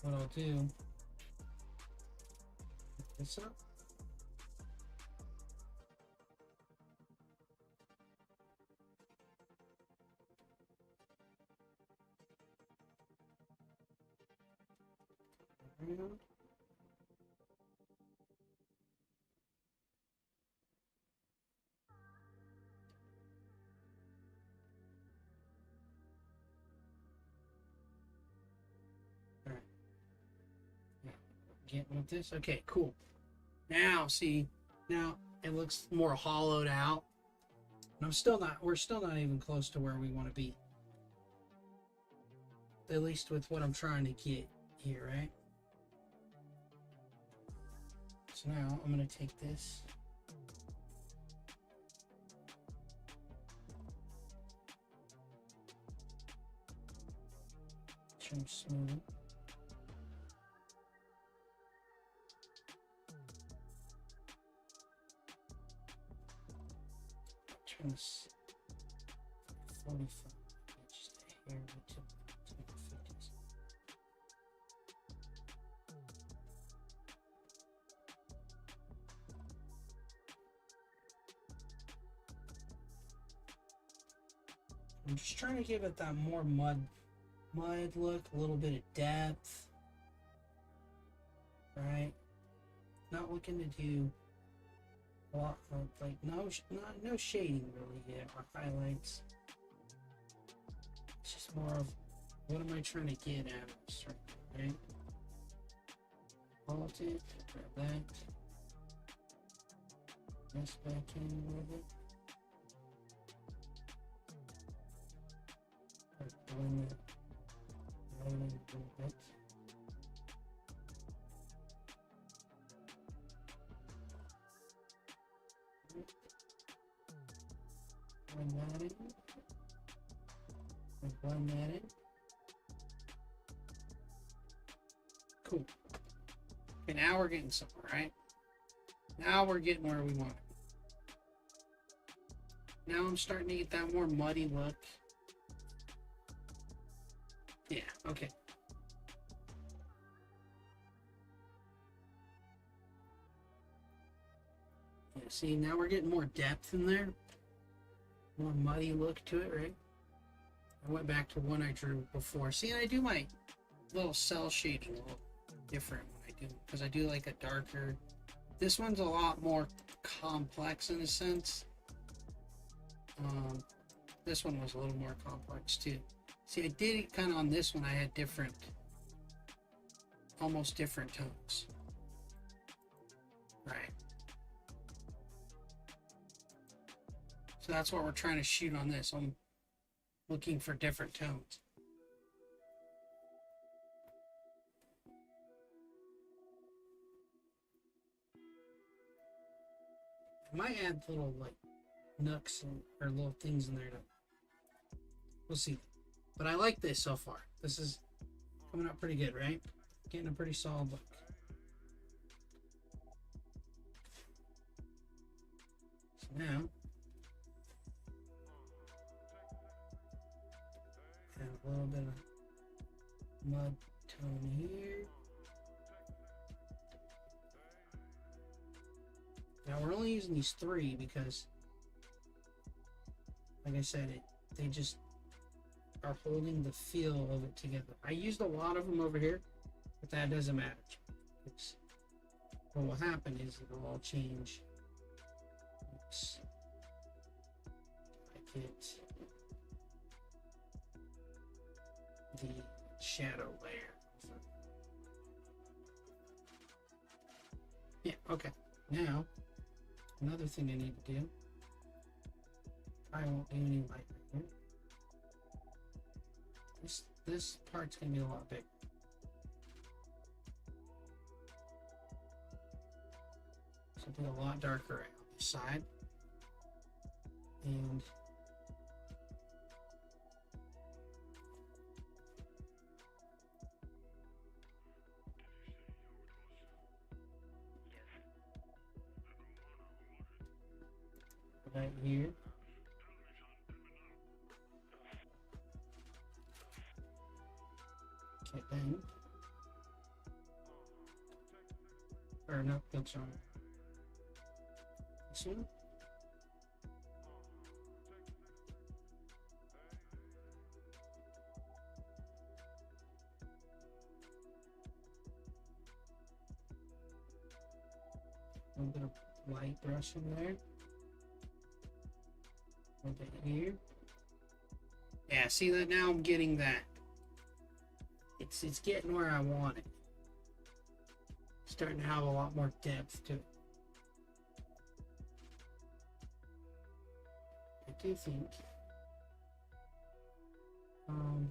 Speaker 1: What I'll do, pick this up. Around. Alright. Yeah. Getting with this? Okay, cool. Now, see, now it looks more hollowed out. And we're still not even close to where we want to be. At least with what I'm trying to get here, right? So now I'm going to take this. Trim smooth. Trim this 45. Just a hair to the 50s. I'm just trying to give it that more mud look, a little bit of depth, right? Not looking to do a lot of, like, no shading really yet, or highlights. It's just more of what am I trying to get at this, right? Hold it, grab that, this back in a little bit. Blend it. A little bit. Blend that in. And blend that in. Cool. Okay, now we're getting somewhere, right? Now we're getting where we want it. Now I'm starting to get that more muddy look. Yeah, okay. Yeah, see, now we're getting more depth in there. more muddy look to it, right? I went back to one I drew before. See, and I do my little cell shading a little different when I do, because I do like a darker. This one's a lot more complex in a sense. This one was a little more complex too. See, I did it kind of on this one. I had different, almost different tones. Right. So that's what we're trying to shoot on this. I'm looking for different tones. I might add little like nooks and, or little things in there to, we'll see. But I like this so far. This is coming out pretty good, right? Getting a pretty solid look. So now, add a little bit of mud tone here. Now we're only using these three because, like I said, they just are holding the feel of it together. I used a lot of them over here, but that doesn't matter. What will happen is it'll all change. Oops. I get the shadow layer. Yeah, okay. Now, another thing I need to do, I won't do any light right here. This part's gonna be a lot bigger. So it'll be a lot darker right on this side. And right here. Okay, then. Or no, that's wrong. This one. A little bit of light brush in there. A little bit here. Yeah, see that now I'm getting that. It's getting where I want it. Starting to have a lot more depth to it. I do think I'm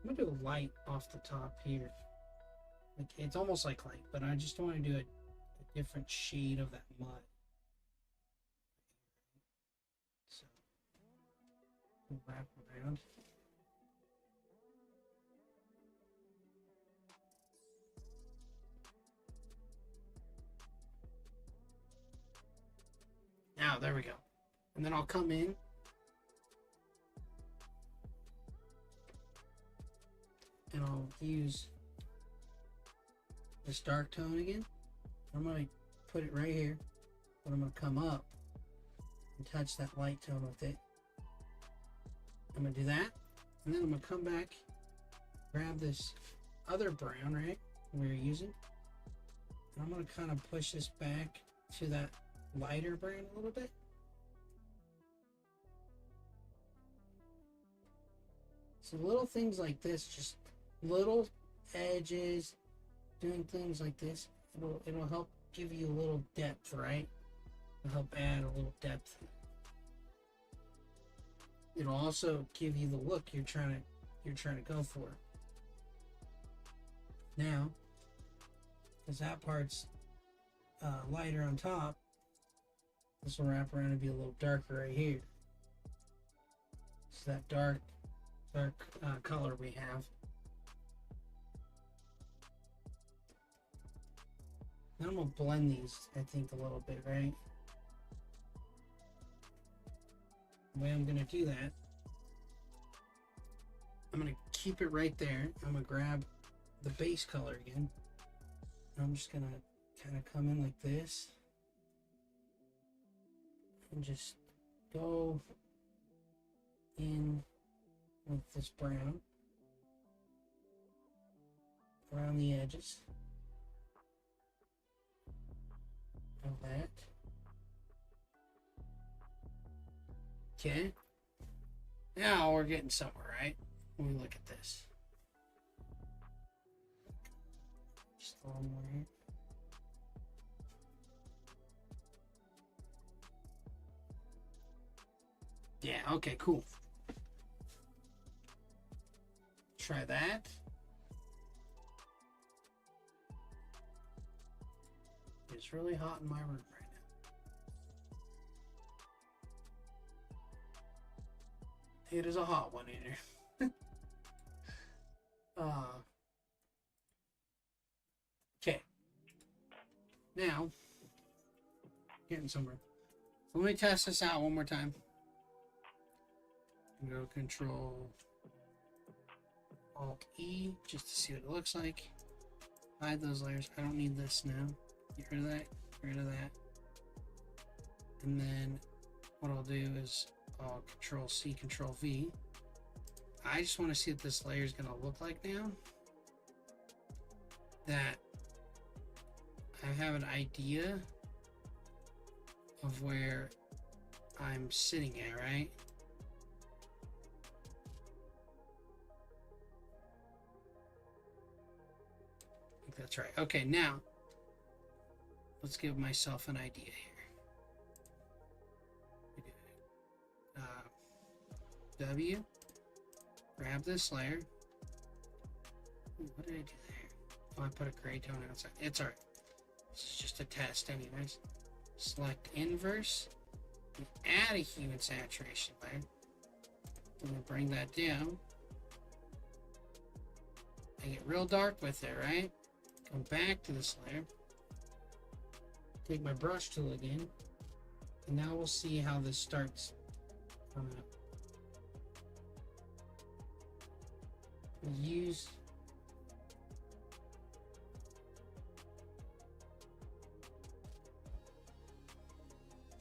Speaker 1: gonna do a light off the top here. Like it's almost like light, but I just want to do a different shade of that mud. So we'll wrap around. Now, there we go. And then I'll come in and I'll use this dark tone again. I'm going to put it right here, but I'm going to come up and touch that light tone with it. I'm going to do that, and then I'm going to come back, grab this other brown, right, we're using, and I'm going to kind of push this back to that lighter brown a little bit. So little things like this, just little edges, doing things like this, it'll help give you a little depth, right? It'll help add a little depth. It'll also give you the look you're trying to go for. Now, because that part's lighter on top, this will wrap around and be a little darker right here. So that dark color we have. Then I'm gonna blend these, I think, a little bit, right? The way I'm gonna do that, I'm gonna keep it right there. I'm gonna grab the base color again. And I'm just gonna kind of come in like this and just go in with this brown around the edges of that. Okay. Now we're getting somewhere, right? When we look at this. Just a little more here. Yeah, okay, cool. Try that. It's really hot in my room right now. It is a hot one in here. Okay. Now, getting somewhere. Let me test this out one more time. Go Control Alt E just to see what it looks like. Hide those layers. I don't need this now. Get rid of that. Get rid of that. And then what I'll do is I'll Control C, Control V. I just want to see what this layer is going to look like now. That I have an idea of where I'm sitting at, right? I think that's right. Okay, now let's give myself an idea here. W, grab this layer. Ooh, what did I do there? Oh, I put a gray tone outside. It's alright. This is just a test anyways. Select inverse. And add a hue and saturation layer. I'm going to bring that down. I get real dark with it, right? Come back to this layer. Take my brush tool again. And now we'll see how this starts coming up. Use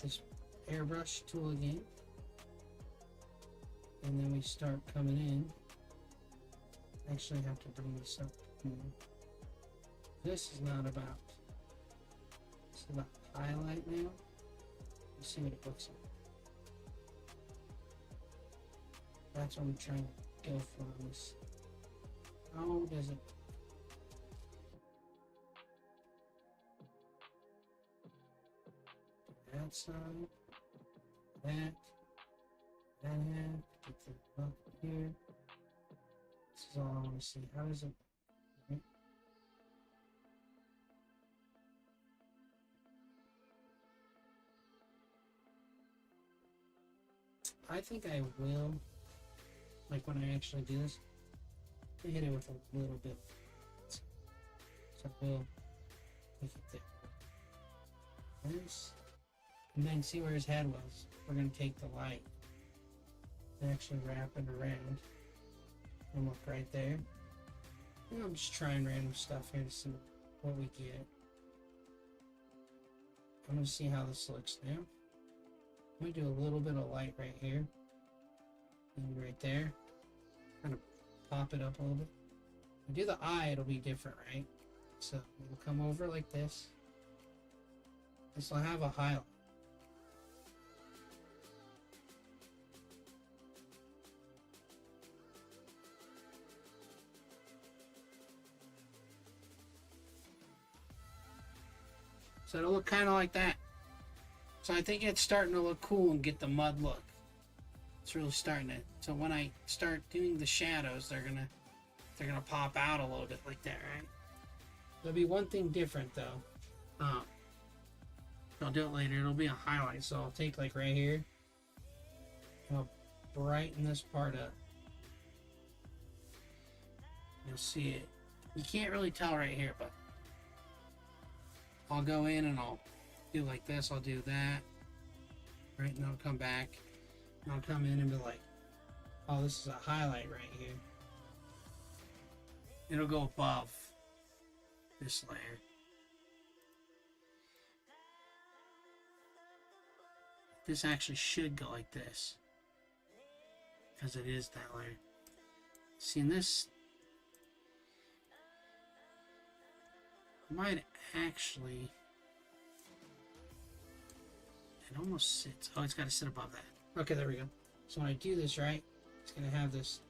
Speaker 1: this airbrush tool again, and then we start coming in. Actually, I have to bring this up more. This is not about. This is about highlight now. Let's see what it looks like. That's what I'm trying to go for on this. How does it? That side, that, get the up here. This is all I want to see. How does it? Right? I think I will, like when I actually do this, I hit it with a little bit. So we'll make it there. This. And then see where his head was. We're going to take the light and actually wrap it around. And look right there. And I'm just trying random stuff here to see what we get. I'm going to see how this looks now. Let me do a little bit of light right here. And right there. Kind of pop it up a little bit. If I do the eye, it'll be different, right? So it'll come over like this. This will have a highlight. So it'll look kind of like that. So I think it's starting to look cool and get the mud look. It's really starting to. So when I start doing the shadows, they're gonna pop out a little bit like that, right? There'll be one thing different though. I'll do it later. It'll be a highlight. So I'll take like right here. And I'll brighten this part up. You'll see it. You can't really tell right here, but I'll go in and I'll do like this. I'll do that. Right, and I'll come back. And I'll come in and be like, oh, this is a highlight right here. It'll go above this layer. this actually should go like this. Because it is that layer. See, in this, I might actually, it almost sits, oh, it's got to sit above that. Okay, there we go. So when I do this right, it's going to have this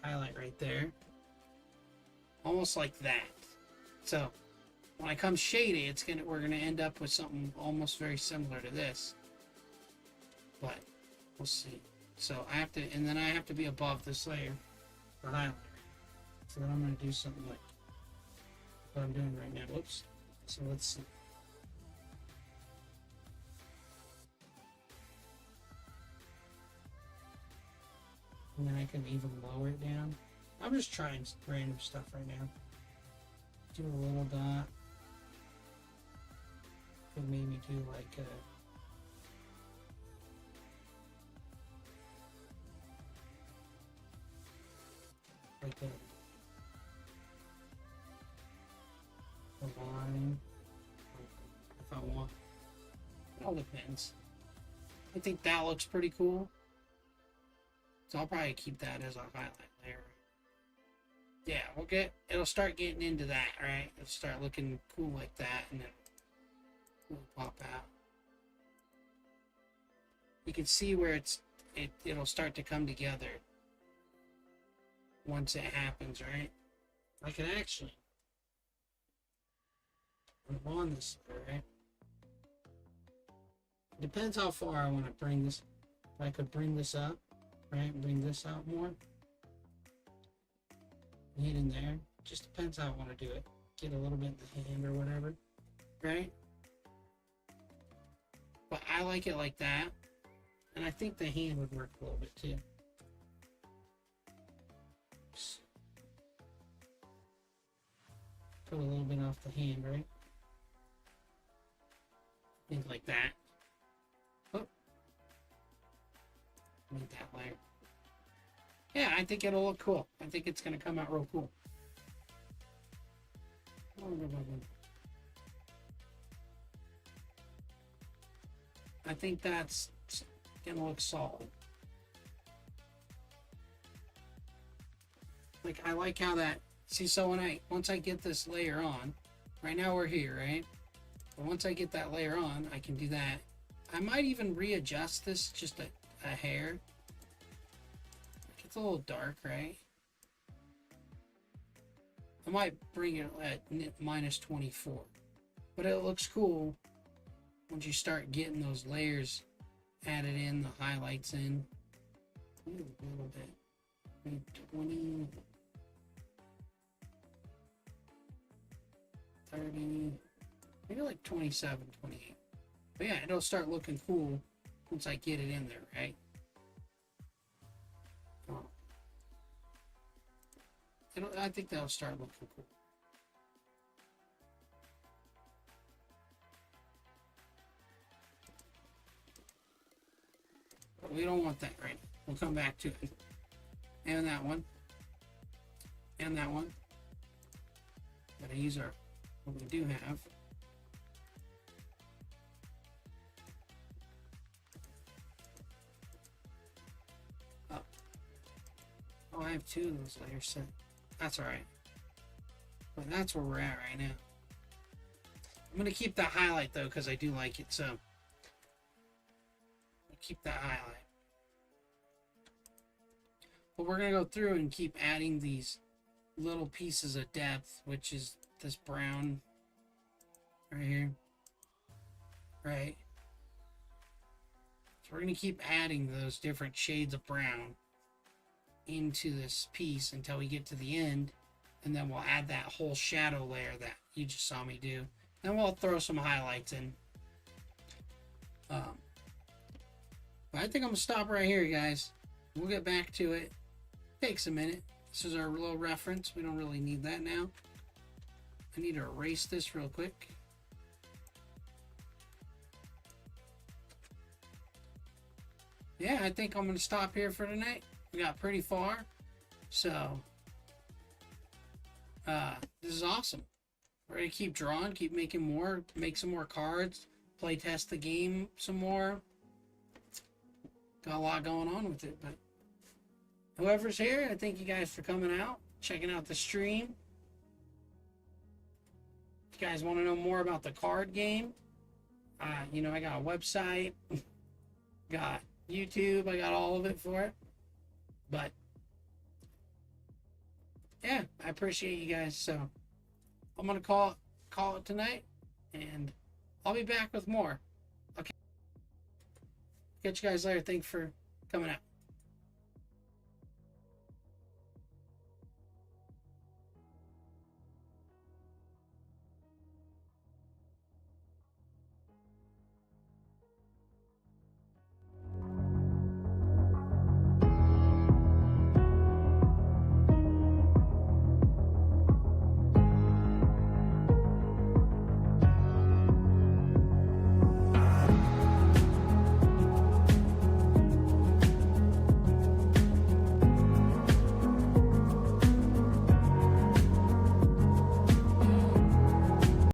Speaker 1: highlight right there. Almost like that. So when I come shady, we're gonna end up with something almost very similar to this. But we'll see. So I have to, and then I have to be above this layer, the highlight. So then I'm gonna do something like what I'm doing right now. Whoops. So let's see. And then I can even lower it down. I'm just trying random stuff right now. Do a little dot. Could maybe do like a line if I want. It all depends. I think that looks pretty cool. So I'll probably keep that as a highlight layer. Yeah, it'll start getting into that, right? It'll start looking cool like that, and then it'll pop out. You can see where it'll start to come together once it happens, right? I can actually, I'm on this, right? Depends how far I want to bring this. If I could bring this up, right? Bring this out more. Hit in there. Just depends how I want to do it. Get a little bit in the hand or whatever, right? But I like it like that, and I think the hand would work a little bit too. Put a little bit off the hand, right? Things like that. Oh, make that layer. Yeah, I think it'll look cool. I think it's going to come out real cool. I think that's going to look solid. Like, I like how that... See, so once I get this layer on, right now we're here, right? But once I get that layer on, I can do that. I might even readjust this just a hair. It's a little dark, right? I might bring it at minus 24. But it looks cool once you start getting those layers added in, the highlights in. A little bit. Maybe 20, 30, maybe like 27, 28. But yeah, it'll start looking cool once I get it in there, right? I think that'll start looking cool. But we don't want that right now. We'll come back to it. And that one. And that one. Gotta use what we do have. Oh, I have two of those layers set. That's alright. But that's where we're at right now. I'm going to keep that highlight though, because I do like it, so I'll keep that highlight. But we're going to go through and keep adding these little pieces of depth, which is this brown right here. Right? So we're going to keep adding those different shades of brown into this piece until we get to the end, and then we'll add that whole shadow layer that you just saw me do. Then we'll throw some highlights in. But I think I'm gonna stop right here, guys. We'll get back to it. Takes a minute. This is our little reference. We don't really need that now. I need to erase this real quick. Yeah, I think I'm gonna stop here for tonight. We got pretty far, so this is awesome. We're gonna keep drawing, keep making more, make some more cards, play test the game some more. got a lot going on with it. But whoever's here, I thank you guys for coming out, checking out the stream. If you guys want to know more about the card game, you know, I got a website, got YouTube, I got all of it for it. But yeah, I appreciate you guys. So I'm gonna call it tonight, and I'll be back with more. Okay. Catch you guys later. Thanks for coming out.